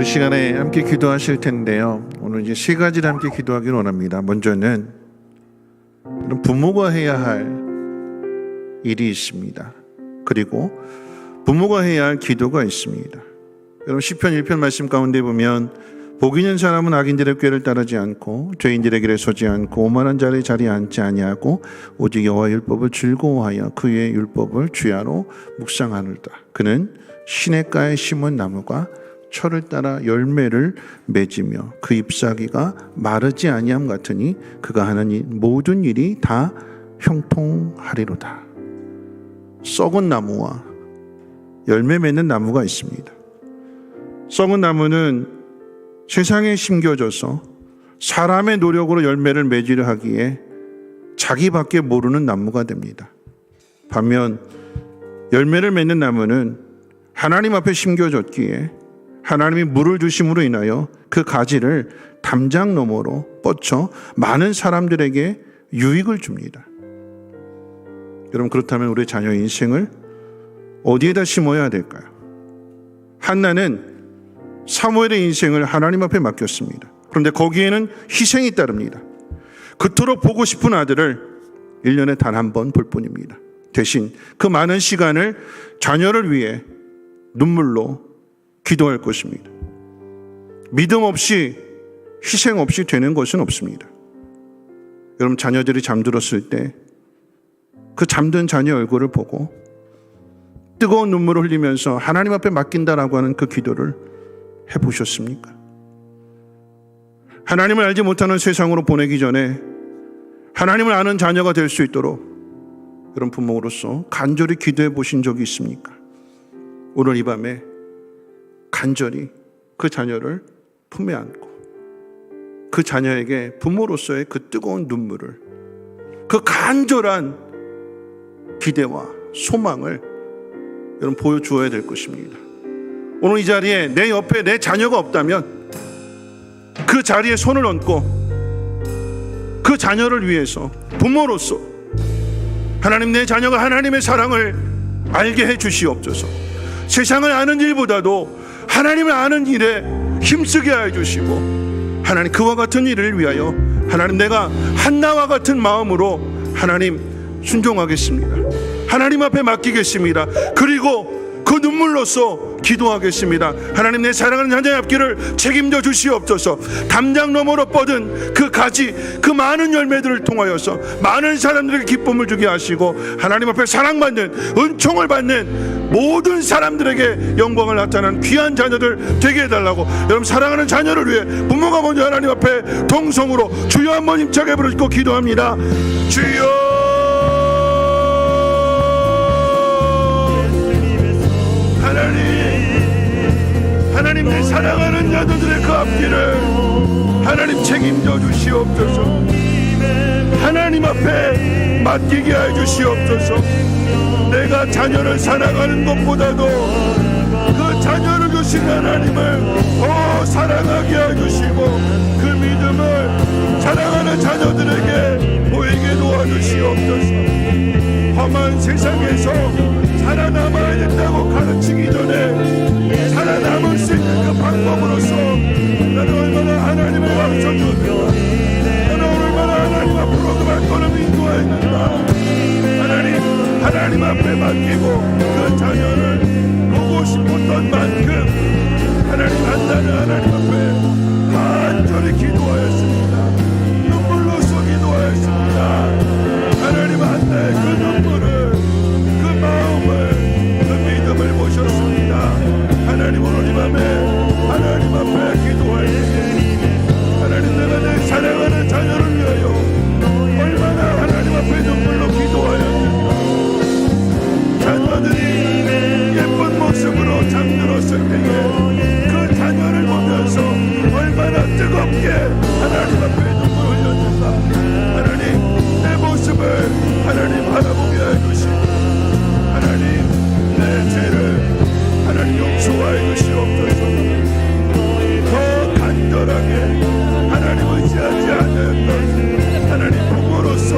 시간에 함께 기도하실 텐데요. 오늘 이제 세 가지를 함께 기도하기를 원합니다. 먼저는 부모가 해야 할 일이 있습니다. 그리고 부모가 해야 할 기도가 있습니다. 여러분 시편 1편 말씀 가운데 보면 복 있는 사람은 악인들의 꾀를 따르지 않고 죄인들의 길에 서지 않고 오만한 자의 자리에 앉지 아니하고 오직 여호와의 율법을 즐거워하여 그의 율법을 주야로 묵상하느다. 그는 시냇가에 심은 나무가 철을 따라 열매를 맺으며 그 잎사귀가 마르지 아니함 같으니 그가 하는 모든 일이 다 형통하리로다. 썩은 나무와 열매 맺는 나무가 있습니다. 썩은 나무는 세상에 심겨져서 사람의 노력으로 열매를 맺으려 하기에 자기밖에 모르는 나무가 됩니다. 반면 열매를 맺는 나무는 하나님 앞에 심겨졌기에 하나님이 물을 주심으로 인하여 그 가지를 담장 너머로 뻗쳐 많은 사람들에게 유익을 줍니다. 여러분 그렇다면 우리 자녀의 인생을 어디에다 심어야 될까요? 한나는 사무엘의 인생을 하나님 앞에 맡겼습니다. 그런데 거기에는 희생이 따릅니다. 그토록 보고 싶은 아들을 1년에 단 한 번 볼 뿐입니다. 대신 그 많은 시간을 자녀를 위해 눈물로 기도할 것입니다. 믿음 없이 희생 없이 되는 것은 없습니다. 여러분 자녀들이 잠들었을 때 그 잠든 자녀 얼굴을 보고 뜨거운 눈물을 흘리면서 하나님 앞에 맡긴다라고 하는 그 기도를 해보셨습니까? 하나님을 알지 못하는 세상으로 보내기 전에 하나님을 아는 자녀가 될 수 있도록 여러분 부모로서 간절히 기도해 보신 적이 있습니까? 오늘 이 밤에 간절히 그 자녀를 품에 안고 그 자녀에게 부모로서의 그 뜨거운 눈물을, 그 간절한 기대와 소망을 여러분 보여주어야 될 것입니다. 오늘 이 자리에 내 옆에 내 자녀가 없다면 그 자리에 손을 얹고 그 자녀를 위해서 부모로서 하나님, 내 자녀가 하나님의 사랑을 알게 해 주시옵소서. 세상을 아는 일보다도 하나님을 아는 일에 힘쓰게 해 주시고, 하나님 그와 같은 일을 위하여 하나님 내가 한나와 같은 마음으로 하나님 순종하겠습니다. 하나님 앞에 맡기겠습니다. 그리고 그 그 눈물로써 기도하겠습니다. 하나님, 내 사랑하는 자녀의 앞길을 책임져 주시옵소서. 담장 너머로 뻗은 그 가지, 그 많은 열매들을 통하여서 많은 사람들에게 기쁨을 주게 하시고 하나님 앞에 사랑받는, 은총을 받는 모든 사람들에게 영광을 나타나는 귀한 자녀들 되게 해달라고, 여러분 사랑하는 자녀를 위해 부모가 먼저 하나님 앞에 동성으로 주여 한번 힘차게 부르시고 기도합니다. 주여, 하나님, 내 사랑하는 자녀들의 그 앞길을 하나님 책임져 주시옵소서. 하나님 앞에 맡기게 해 주시옵소서. 내가 자녀를 사랑하는 것보다도 그 자녀를 주신 하나님을 더 사랑하게 해 주시고, 그 믿음을 사랑하는 자녀들에게 보이게 도와주시옵소서. 험한 세상에서 살아남아야 된다고 가르치기 전에 살아남을 수 있는 그 방법으로서 나는 얼마나 하나님의 왕천주가, 나는 얼마나 하나님 앞으로 그만 걸음 인도하였는가. 하나님 앞에 맡기고 그 자녀를 보고 싶었던 만큼 하나님 한다는 하나님 앞에 간절히 기도하였습니다. 눈물로써 기도하였습니다. 하나님 한다의 그 눈물을, 그 마음을, 그 믿음을 보셨습니다. 하나님, 오늘 이 밤에 하나님 앞에 기도하였습니다. 하나님, 내가 내 사랑하는 자녀를 위하여 얼마나 하나님 앞에 눈물로 기도하였는가. 자녀들이 예쁜 모습으로 잠들었을 때에 그 자녀를 보면서 얼마나 뜨겁게 하나님 앞에 눈물 흘렸는가. 하나님, 내 모습을 하나님 바라보게 해주시고, 하나님, 내 죄를 하나님 용서하여 주시옵소서. 더 간절하게 하나님 의지하지 않았던 하나님 부모로서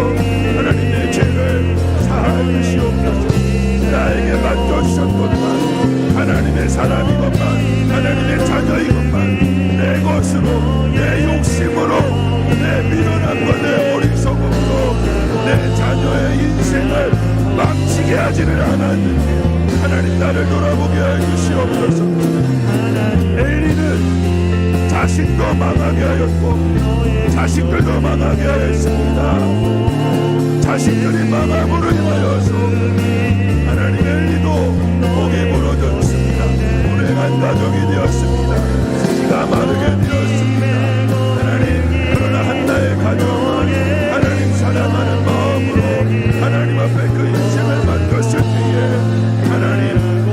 하나님 내 죄를 사하여 주시옵소서. 나에게 맡겨주셨건만 하나님의 사람이건만 하나님의 자녀이건만 내 것으로, 내 욕심으로, 내 미련함과 내 어리석음으로 내 자녀의 인생을 망치게 하지를 않았는지 하나님, 나를 돌아보게 해주시옵소서. 엘리는 자신도 망하게 하였고 자식들도 망하게 하였습니다. 자식들이 망함으로 인하여서 하나님, 엘리도 목이 부러졌습니다. 불행한 가족이 되었습니다. 지가 마르게 되었습니다. 하나님, 그러나 한나의 가정은 하나님 사랑하는 마음으로 하나님 앞에 그 인생을 맡겼을 때에 하나님,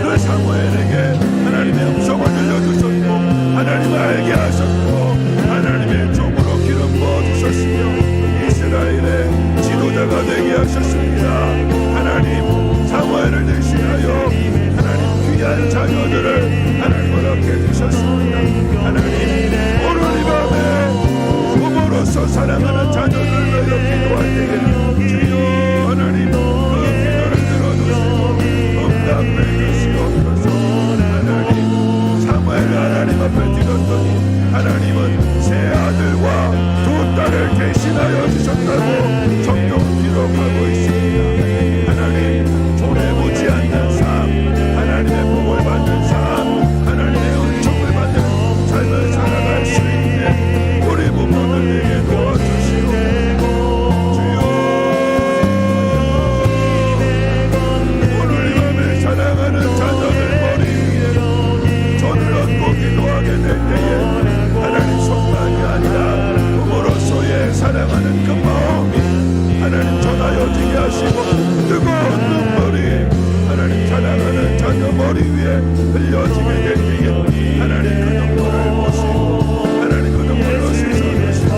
그 사무엘에게 하나님의 음성을 들려주셨고 하나님을 알게 하셨고 하나님의 종으로 기름 부어주셨으며 이스라엘의 지도자가 되게 하셨습니다. 하나님, 사무엘을 대신하여 하나님 귀한 자녀들을 하나님 허락해 주셨습니다. 하나님, 오늘 이 밤에 부모로서 사랑하는 자녀들을 위하여 기도할 때에 주여 하나님, 그 기도를 들어주시고 응답해 주시옵소서. 하나님, 사무엘을 하나님 앞에 드렸더니 하나님은 세 아들과 두 딸을 대신하여 주셨다고 성경 기록하고 있습니다. 하나님, 보내보지 않는 삶, 하나님의 복을 받는 삶, 하나님의 은총을 받는 삶을 살아갈 수 있는 우리 부모들에게 도와주시오. 주여, 오늘 이 밤에 사랑하는 자녀들 머리 위에 전을 얹고 기도하게 될 때에 하나님, 속만이 아니라 부모로서의 사랑하는 그 마음이 하나님 전하여지게 하시고 뜨거운 눈물이 하나님 사랑하는 자녀 머리 위에 흘려지게 될 때에 하나님, 그 눈물을 보시고 하나님, 그 눈물로 씻어주시고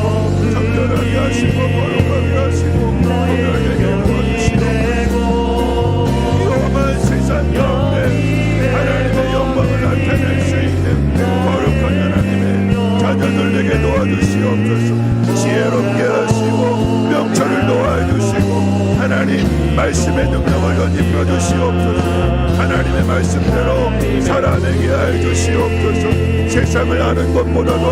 정결하게 하시고 거룩하게 하시고 구별되게 도와주시고 이 험한 세상 가운데 하나님의 영광을 나타낼 수 있는 거룩한 하나님의 자녀들 되게 도와주시옵소서. 지혜롭게 하시고 명철을 도와주시고 하나님 하나님 말씀의 능력을 덧입혀 주시옵소서. 하나님의 말씀대로 살아내게 하여 주시옵소서. 세상을 아는 것보다도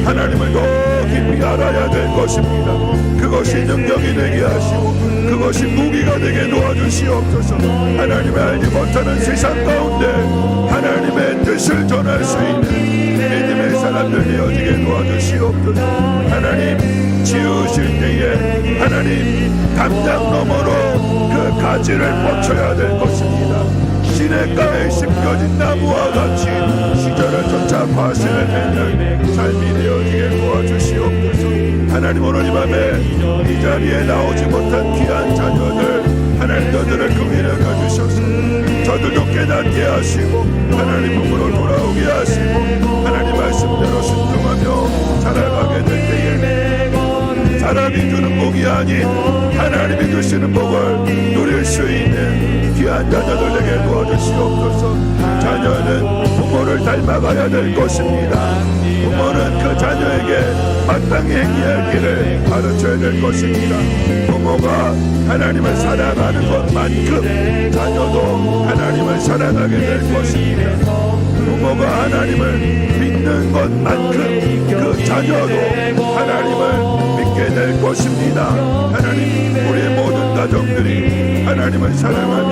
하나님을 더 깊이 알아야 될 것입니다. 그것이 능력이 되게 하시고 그것이 무기가 되게 도와주시옵소서. 하나님의 알지 못하는 세상 가운데 하나님의 뜻을 전할 수 있는 믿음의 사람들 되어지게 도와주시옵소서. 하나님 지으실 때에 하나님 담장 너머로 그 가지를 뻗쳐야 될 것입니다. 시냇가에 심겨진 나무와 같이 시절을 쫓아 과실을 맺는 삶이 되어지게 도와주시옵소서. 하나님 오늘 이 밤에 이 자리에 나오지 못한 귀한 자녀들 하나님 저들을 긍휼히 여겨주셔서 저들도 깨닫게 하시고 하나님 품으로 돌아오게 하시고 하나님 말씀대로 순종하며 살아가게 될 때에 사람이 주는 복이 아닌 하나님이 주시는 복을 누릴 수 있는 귀한 자녀들 되게 도와주시옵소서. 자녀는 부모를 닮아가야 될 것입니다. 부모는 그 자녀에게 마땅히 행해야 길을 가르쳐야 될 것입니다. 부모가 하나님을 사랑하는 것만큼 자녀도 하나님을 사랑하게 될 것입니다. 부모가 하나님을 믿는 것만큼 그 자녀도 하나님을 믿게 될 것입니다. 하나님 우리의 모든 가정들이 하나님을 사랑하며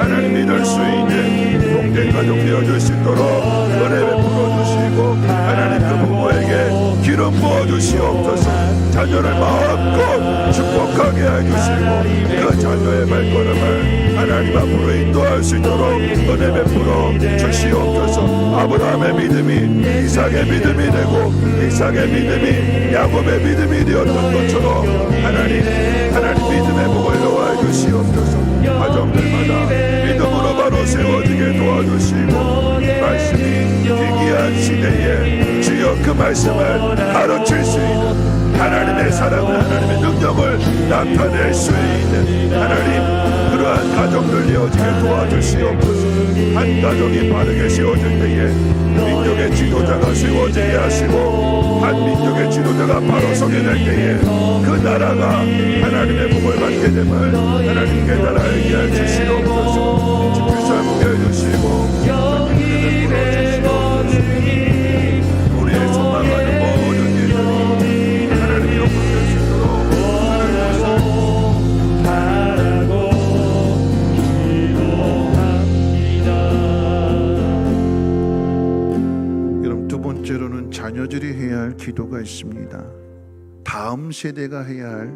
하나님 믿을 수 있는 동된 가족 되어줄 수 있도록 은혜 베풀어 주시고 하나님 그 부모에게 기름 부어 주시옵소서. 자녀를 마음껏 축복하게 해주시고 그 자녀의 발걸음을 하나님 앞으로 인도할 수 있도록 은혜 베풀어 주시옵소서. 아브라함의 믿음이 이삭의 믿음이 되고 이삭의 믿음이 야곱의 믿음이 되었던 것처럼 하나님 믿음의 복을 놓아 주시옵소서. 가정들마다 믿음으로 바로 세워지게 도와주시고 말씀이 희귀한 시대에 주여 그 말씀을 가르칠 수 있는 하나님의 사랑을 하나님의 능력을 나타낼 수 있는 하나님 그러한 가정들 이어지게 도와주시옵소서. 한 가정이 바르게 세워질 때에 민족의 지도자가 세워지게 하시고 한 민족의 지도자가 바로 서게 될 때에 그 나라가 하나님의 복을 받게 됨을 하나님 깨달아 알게 해주시옵소서. 집필사 복해 주시고 우리의 소망하는 모든 일들이 하나님이 용납될 수 있도록 바라고 기도합니다. 여러분 두 번째로는 자녀들이 해야 할 기도가 있습니다. 다음 세대가 해야 할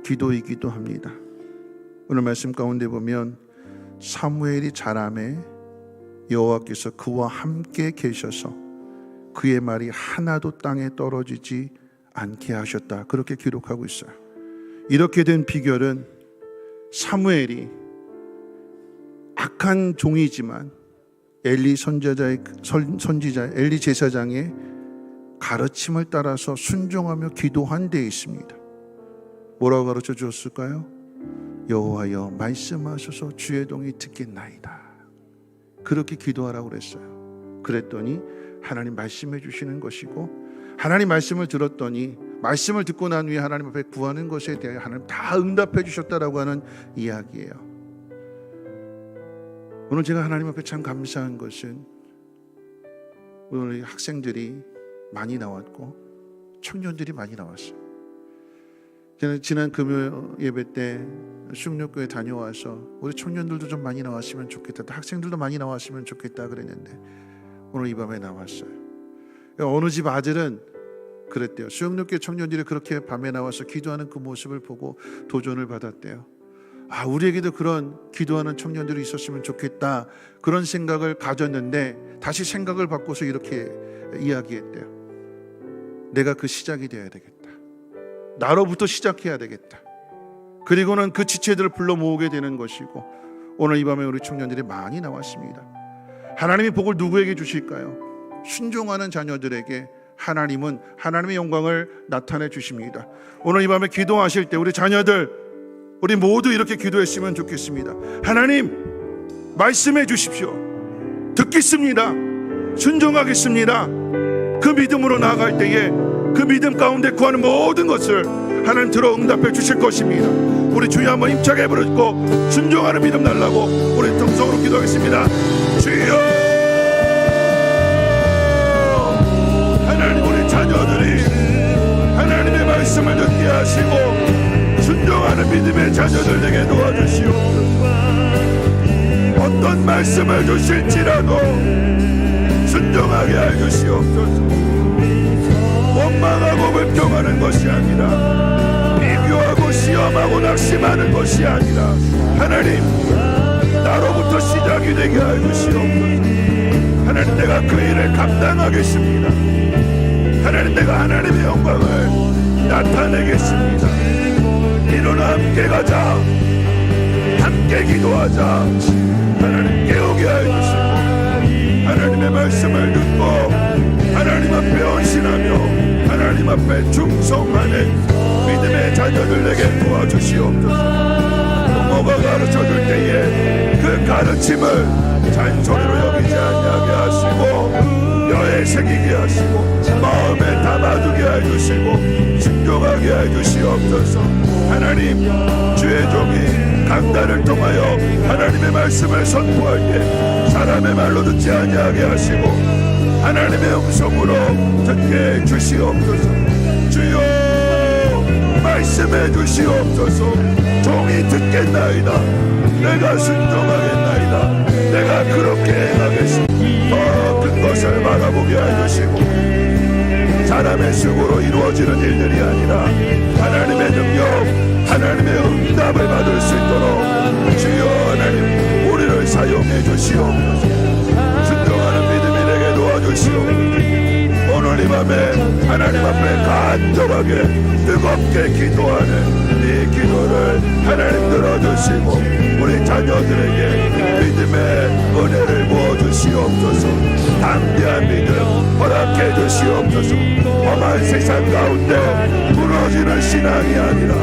기도이기도 합니다. 오늘 말씀 가운데 보면 사무엘이 자라매 여호와께서 그와 함께 계셔서 그의 말이 하나도 땅에 떨어지지 않게 하셨다. 그렇게 기록하고 있어요. 이렇게 된 비결은 사무엘이 악한 종이지만 엘리 선지자 엘리 제사장의 가르침을 따라서 순종하며 기도한 데 있습니다. 뭐라고 가르쳐 주었을까요? 여호와여 말씀하소서 주의 동이 듣겠나이다. 그렇게 기도하라고 그랬어요. 그랬더니 하나님 말씀해 주시는 것이고 하나님 말씀을 들었더니 말씀을 듣고 난 후에 하나님 앞에 구하는 것에 대해 하나님 다 응답해 주셨다라고 하는 이야기예요. 오늘 제가 하나님 앞에 참 감사한 것은 오늘 학생들이 많이 나왔고 청년들이 많이 나왔어요. 저는 지난 금요일 예배 때 수육교회 다녀와서 우리 청년들도 좀 많이 나왔으면 좋겠다, 학생들도 많이 나왔으면 좋겠다 그랬는데 오늘 이 밤에 나왔어요. 어느 집 아들은 그랬대요. 수육교회 청년들이 그렇게 밤에 나와서 기도하는 그 모습을 보고 도전을 받았대요. 아, 우리에게도 그런 기도하는 청년들이 있었으면 좋겠다 그런 생각을 가졌는데 다시 생각을 바꿔서 이렇게 이야기했대요. 내가 그 시작이 되어야 되겠다. 나로부터 시작해야 되겠다. 그리고는 그 지체들을 불러 모으게 되는 것이고 오늘 이 밤에 우리 청년들이 많이 나왔습니다. 하나님이 복을 누구에게 주실까요? 순종하는 자녀들에게 하나님은 하나님의 영광을 나타내 주십니다. 오늘 이 밤에 기도하실 때 우리 자녀들 우리 모두 이렇게 기도했으면 좋겠습니다. 하나님 말씀해 주십시오. 듣겠습니다. 순종하겠습니다. 그 믿음으로 나아갈 때에 그 믿음 가운데 구하는 모든 것을 하나님 들어 응답해 주실 것입니다. 우리 주여 한번 힘차게 부르고 순종하는 믿음 달라고 우리 통성으로 기도하겠습니다. 주여, 하나님 우리 자녀들이 하나님의 말씀을 듣게 하시고 순종하는 믿음의 자녀들 되게 도와주시옵소서. 어떤 말씀을 주실지라도 순종하게 해주시옵소서. 원망하고 불평하는 것이 아니라 비교하고 시험하고 낙심하는 것이 아니라 하나님 나로부터 시작이 되게 해주시옵소서. 하나님 내가 그 일을 감당하겠습니다. 하나님 내가 하나님의 영광을 나타내겠습니다. 일어나 함께 가자, 함께 기도하자. 하나님 깨우게 해주시고 하나님의 말씀을 듣고 하나님 앞에 헌신하며 하나님 앞에 충성하는 믿음의 자녀들에게 도와주시옵소서. 부모가 가르쳐줄 때에 그 가르침을 잔소리로 여기지 아니하게 하시고 뼈에 새기게 하시고 마음에 담아두게 해주시고 순종하게 해주시옵소서. 하나님 주의 종이 강단을 통하여 하나님의 말씀을 선포할 때 사람의 말로 듣지 아니하게 하시고 하나님의 음성으로 듣게 주시옵소서. 주여 말씀해 주시옵소서. 종이 듣겠나이다. 내가 순종하겠나이다. 내가 그렇게 행하겠습니다. 더 큰 것을 바라보게 해주시고 사람의 수고로 이루어지는 일들이 아니라 하나님의 능력, 하나님의 응답을 받을 수 있도록 주여 하나님 우리를 사용해 주시옵소서. 순종하는 믿음이 되게 도와주시옵소서. 오늘 이 밤에 하나님 앞에 간절하게 뜨겁게 기도하는 이 기도를 하나님 들어주시고 우리 자녀들에게 믿음의 은혜를 부어주시옵소서. 담대한 믿음 허락해 주시옵소서. 험한 세상 가운데 무너지는 신앙이 아니라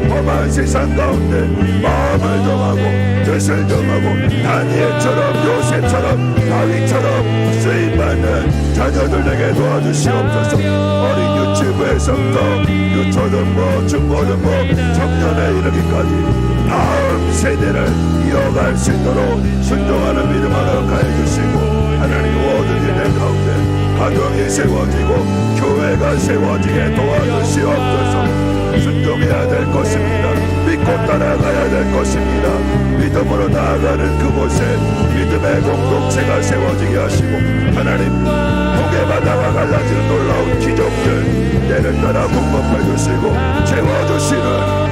험한 세상 가운데 마음을 정하고 뜻을 정하고 다니엘처럼 요셉처럼 다윗처럼 쓰임받는 자녀들에게 도와주시옵소서. 어린 유치부에서부터 유초등부 중고등부 청년에 이르기까지 다음 세대를 이어갈 수 있도록 순종하는 믿음 허락하여 주시고 하나님 모든 일들 가운데 가정이 세워지고 교회가 세워지게 도와주시옵소서. 순종해야 될 것입니다. 믿고 따라가야 될 것입니다. 믿음으로 나아가는 그곳에 믿음의 공동체가 세워지게 하시고 하나님 복의 바다가 갈라지는 놀라운 기적들 때를 따라 공급해 주시고 채워주시는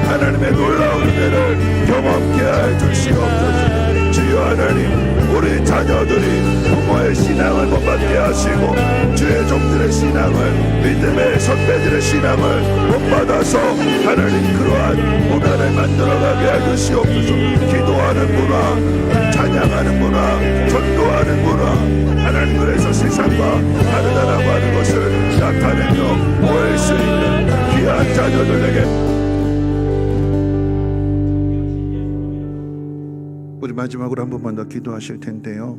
하나님의 놀라운 은혜를 경험케 해 주시옵소서. 주여 하나님 우리 자녀들이 부모의 신앙을 못받게 하시고 주의 종들의 신앙을 믿음의 선배들의 신앙을 못받아서 하나님 그러한 문화를 만들어가게 해주시옵소서. 기도하는 문화, 찬양하는 문화, 전도하는 문화 하나님 그래서 세상과 다르다라고 하는 것을 나타내며 모일 수 있는 귀한 자녀들에게 우리 마지막으로 한 번만 더 기도하실 텐데요.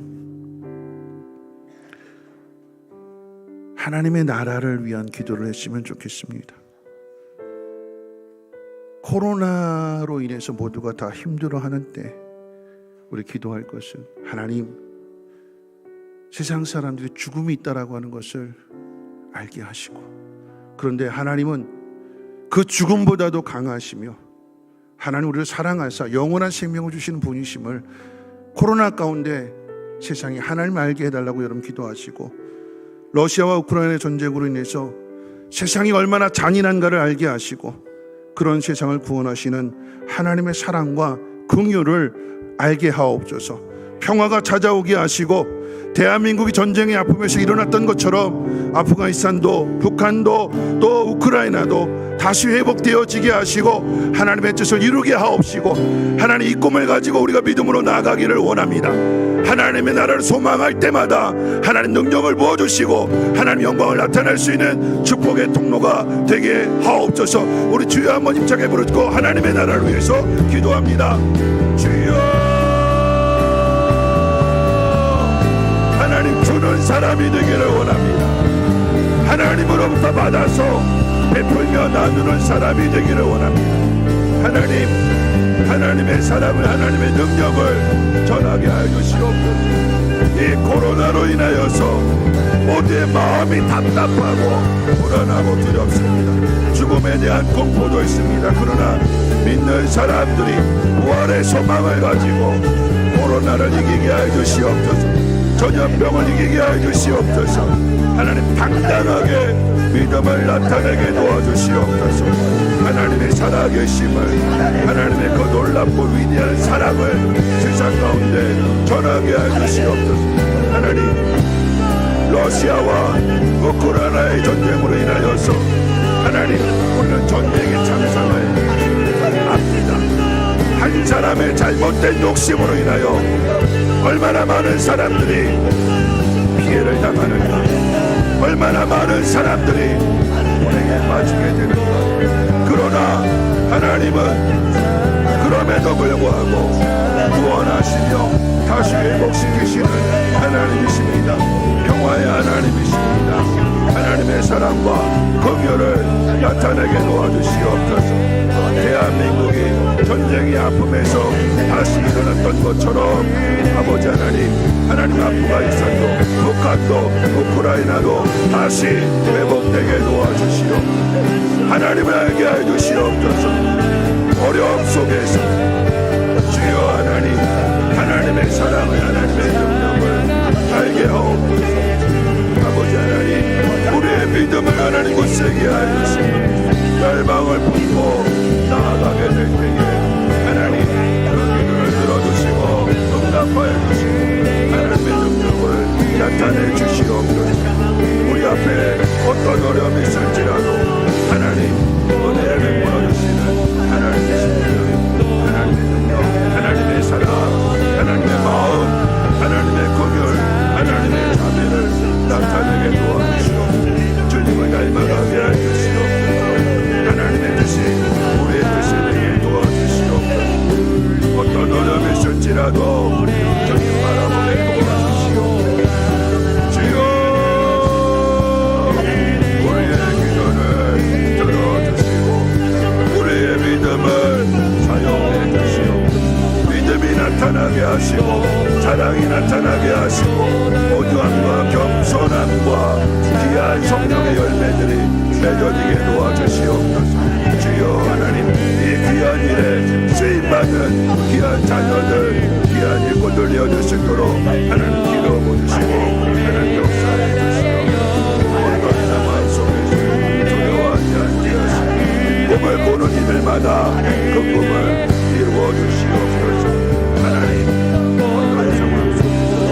하나님의 나라를 위한 기도를 했으면 좋겠습니다. 코로나로 인해서 모두가 다 힘들어하는 때 우리 기도할 것은 하나님 세상 사람들이 죽음이 있다라고 하는 것을 알게 하시고 그런데 하나님은 그 죽음보다도 강하시며 하나님 우리를 사랑하사 영원한 생명을 주시는 분이심을 코로나 가운데 세상에 하나님 알게 해달라고 여러분 기도하시고 러시아와 우크라이나의 전쟁으로 인해서 세상이 얼마나 잔인한가를 알게 하시고 그런 세상을 구원하시는 하나님의 사랑과 긍휼을 알게 하옵소서. 평화가 찾아오게 하시고 대한민국이 전쟁의 아픔에서 일어났던 것처럼 아프가니스탄도 북한도 또 우크라이나도 다시 회복되어지게 하시고 하나님의 뜻을 이루게 하옵시고 하나님 이 꿈을 가지고 우리가 믿음으로 나아가기를 원합니다. 하나님의 나라를 소망할 때마다 하나님 능력을 부어주시고 하나님 영광을 나타낼 수 있는 축복의 통로가 되게 하옵소서. 우리 주여 한번 힘차게 부르고 하나님의 나라를 위해서 기도합니다. 주여 하나님 주는 사람이 되기를 원합니다. 하나님으로부터 받아서 베풀며 나누는 사람이 되기를 원합니다. 하나님 하나님의 사랑을, 하나님의 능력을 전하게 하여 주시옵소서. 이 코로나로 인하여서 모두의 마음이 답답하고 불안하고 두렵습니다. 죽음에 대한 공포도 있습니다. 그러나 믿는 사람들이 부활의 소망을 가지고 코로나를 이기게 하여 주시옵소서. 전염병을 이기게 하여 주시옵소서. 하나님 당당하게 믿음을 나타내게 도와주시옵소서. 하나님의 살아계심을, 하나님의 그 놀랍고 위대한 사랑을 세상 가운데 전하게 하여 주시옵소서. 하나님, 러시아와 우크라이나의 전쟁으로 인하여서 하나님, 우리는 전쟁의 참상을 압니다. 한 사람의 잘못된 욕심으로 인하여 얼마나 많은 사람들이 피해를 당하는가, 얼마나 많은 사람들이 불행에 빠지게 되는가. 그러나 하나님은 그럼에도 불구하고 구원하시며 다시 회복시키시는 하나님이십니다. 평화의 하나님이십니다. 하나님의 사랑과 긍휼을 나타내게 도와주시옵소서. 대한민국이 전쟁의 아픔에서 다시 일어났던 것처럼 아버지 하나님 아프가 있어도 북한도 우크라이나도 다시 회복되게 도와주시오. 하나님을 알게 해주시옵소서. 어려움 속에서 주여 하나님의 사랑을, 하나님의 능력을 알게 하옵소서. 아버지 우리의 믿음을 하나님 굳세게 하여 주시고 열방을 품고 나아가게 될 때에 하나님 그 기도를 들어주시고 응답하여 주시고 하나님의 능력을 나타내 주시옵소서. 우리 앞에 어떤 어려움이 있을지라도 하나님 은혜를 베풀어 주시는 하나님이십니다. 하나님의 능력, 하나님의 사랑, 하나님의 마음, 하나님의 긍휼, 하나님의 자비를 나타내게 도와주시옵소서. 주님을 닮아가게 하여 주시옵소서. 하나님의 뜻이 우리의 뜻이 되게 도와주시옵소서. 어떤 어려움이 있을지라도 주님 바라보게 도와주시옵소서. 주여 우리의 기도를 들어주시고 우리의 믿음을 사용해 주시옵소서. 믿음이 나타나게 하시고 사랑이 나타나게 하시고 온유함과 겸손함과 귀한 성령의 열매들이 맺어지게 도와주시옵소서. 주여 하나님, 이 귀한 일에 쓰임받는 귀한 자녀들, 귀한 일꾼들 되어주시도록 하나님 기도해주시고 하나님 역사해 주시옵소서. 어떤 상황 속에서 두려워하지 않게 하시고 꿈을 꾸는 이들마다 그 꿈을 이루어 주시옵소서. 하나님, 어떤 상황 속에서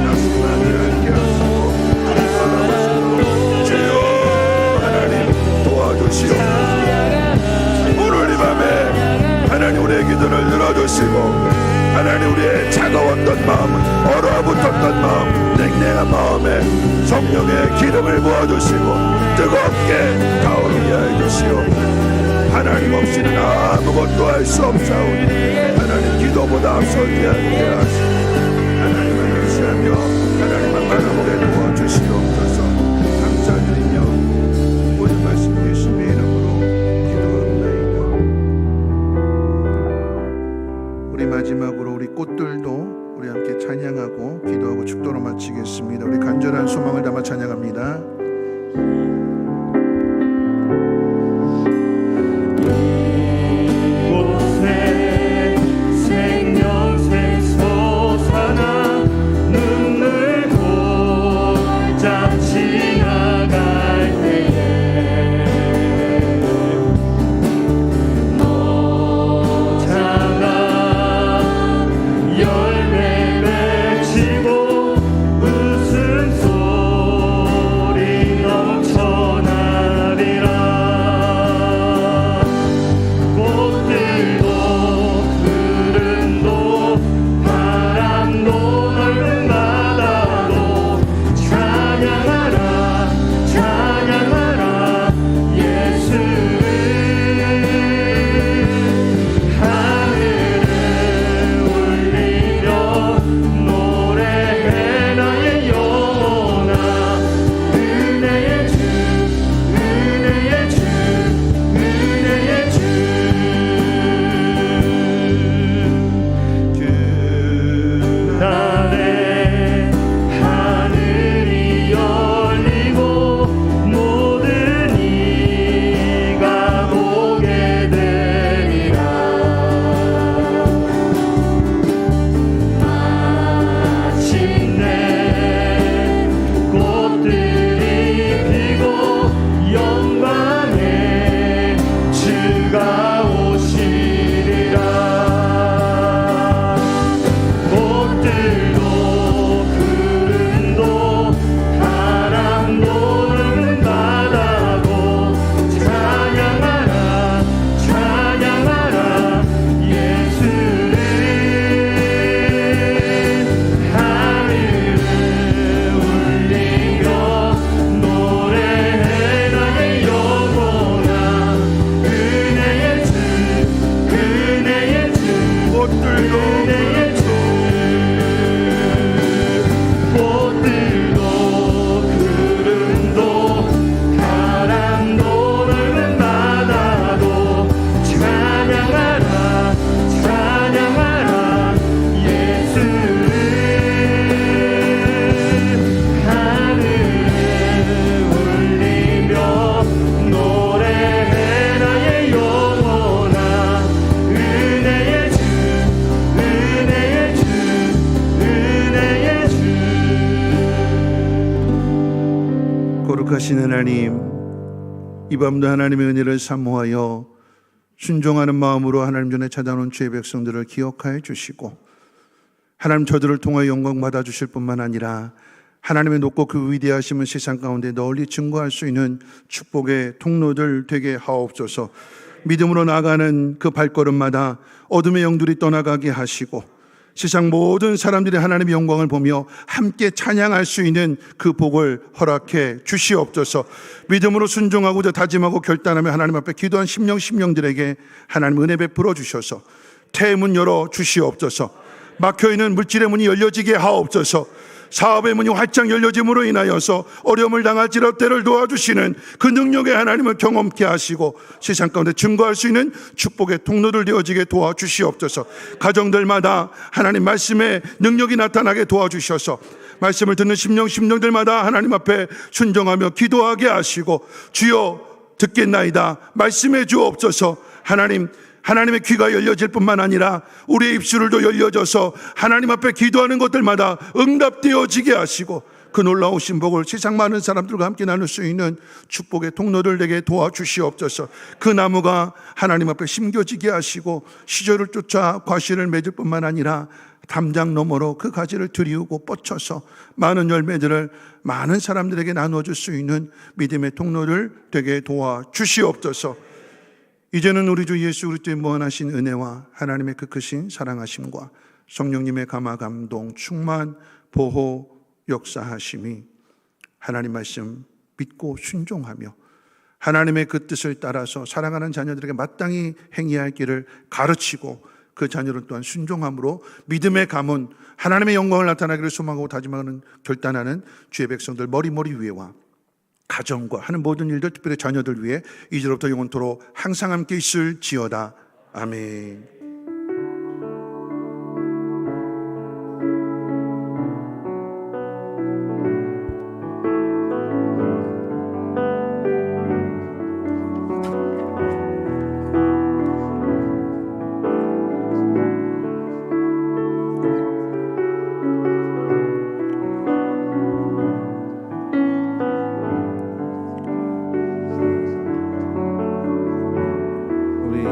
낙심하지 않게 하시고 바라보시도록 주여 하나님 도와주시옵소서. 오늘 이 밤에 하나님 우리의 기도를 들어주시고 하나님 우리의 차가웠던 마음, 얼어붙었던 마음, 냉랭한 마음에 성령의 기름을 부어주시고 뜨겁게 타오르게 해주시옵소서. 하나님 없이는 아무것도 할 수 없사오니 하나님 기도보다 앞서지 않게 하시고 하나님을 의지하며 하나님만 바라보게 도와주시옵소서. 감사드리며 모든 말씀 예수님의 이름으로 기도합니다. 우리 마지막으로 우리 꽃들도 우리 함께 찬양하고 기도하고 축도로 마치겠습니다. 우리 간절한 소망을 담아 찬양합니다. 열매 맺히고 웃음소리 하나님, 이 밤도 하나님의 은혜를 사모하여 순종하는 마음으로 하나님 전에 찾아온 주의 백성들을 기억하여 주시고, 하나님 저들을 통하여 영광 받아 주실 뿐만 아니라 하나님의 높고 그 위대하심을 세상 가운데 널리 증거할 수 있는 축복의 통로들 되게 하옵소서. 믿음으로 나아가는 그 발걸음마다 어둠의 영들이 떠나가게 하시고, 세상 모든 사람들이 하나님의 영광을 보며 함께 찬양할 수 있는 그 복을 허락해 주시옵소서. 믿음으로 순종하고자 다짐하고 결단하며 하나님 앞에 기도한 심령들에게 하나님 은혜 베풀어 주셔서 태의 문 열어 주시옵소서. 막혀있는 물질의 문이 열려지게 하옵소서. 사업의 문이 활짝 열려짐으로 인하여서 어려움을 당할지라도 때를 도와주시는 그 능력의 하나님을 경험케 하시고 세상 가운데 증거할 수 있는 축복의 통로들 되어지게 도와주시옵소서. 가정들마다 하나님 말씀의 능력이 나타나게 도와주셔서 말씀을 듣는 심령들마다 하나님 앞에 순종하며 기도하게 하시고, 주여 듣겠나이다 말씀해 주옵소서. 하나님의 귀가 열려질 뿐만 아니라 우리의 입술도 열려져서 하나님 앞에 기도하는 것들마다 응답되어지게 하시고, 그 놀라우신 복을 세상 많은 사람들과 함께 나눌 수 있는 축복의 통로를 되게 도와주시옵소서. 그 나무가 하나님 앞에 심겨지게 하시고 시절을 쫓아 과실을 맺을 뿐만 아니라 담장 너머로 그 가지를 들이우고 뻗쳐서 많은 열매들을 많은 사람들에게 나눠줄 수 있는 믿음의 통로를 되게 도와주시옵소서. 이제는 우리 주 예수 그리스도의 무한하신 은혜와 하나님의 그 크신 사랑하심과 성령님의 감화 감동 충만 보호 역사하심이 하나님 말씀 믿고 순종하며 하나님의 그 뜻을 따라서 사랑하는 자녀들에게 마땅히 행해야 할 길을 가르치고 그 자녀를 또한 순종함으로 믿음의 가문 하나님의 영광을 나타나기를 소망하고 다짐하는 결단하는 주의 백성들 머리 위에와 가정과 하는 모든 일들, 특별히 자녀들 위해 이제로부터 영원토록 항상 함께 있을지어다. 아멘.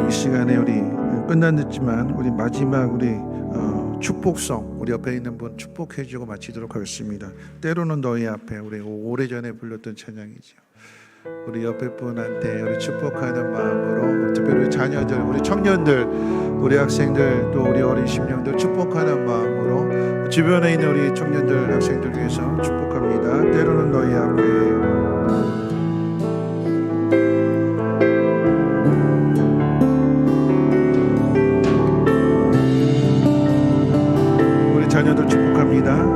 이 시간에 우리 끝났지만 우리 마지막 축복성 우리 옆에 있는 분 축복해주고 마치도록 하겠습니다. 때로는 너희 앞에 우리 오래전에 불렀던 찬양이죠. 우리 옆에 분한테 우리 축복하는 마음으로 특별히 우리 자녀들, 우리 청년들, 우리 학생들 또 우리 어린 심령들 축복하는 마음으로 주변에 있는 우리 청년들, 학생들 위해서 축복합니다. 때로는 너희 앞에 자녀들 축복합니다.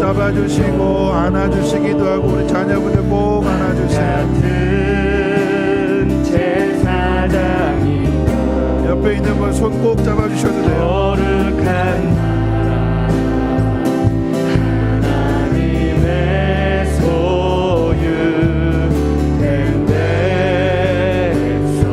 잡아주시고 안아주시기도 하고 우리 자녀분들 꼭 안아주세요. 옆에 있는 분 손 꼭 잡아주셔도 돼요. 거룩한 하나님의 소유된 데서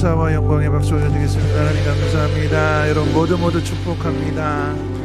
감사와 영광의 박수 올려드리겠습니다. 하나님 감사합니다. 여러분 모두 축복합니다.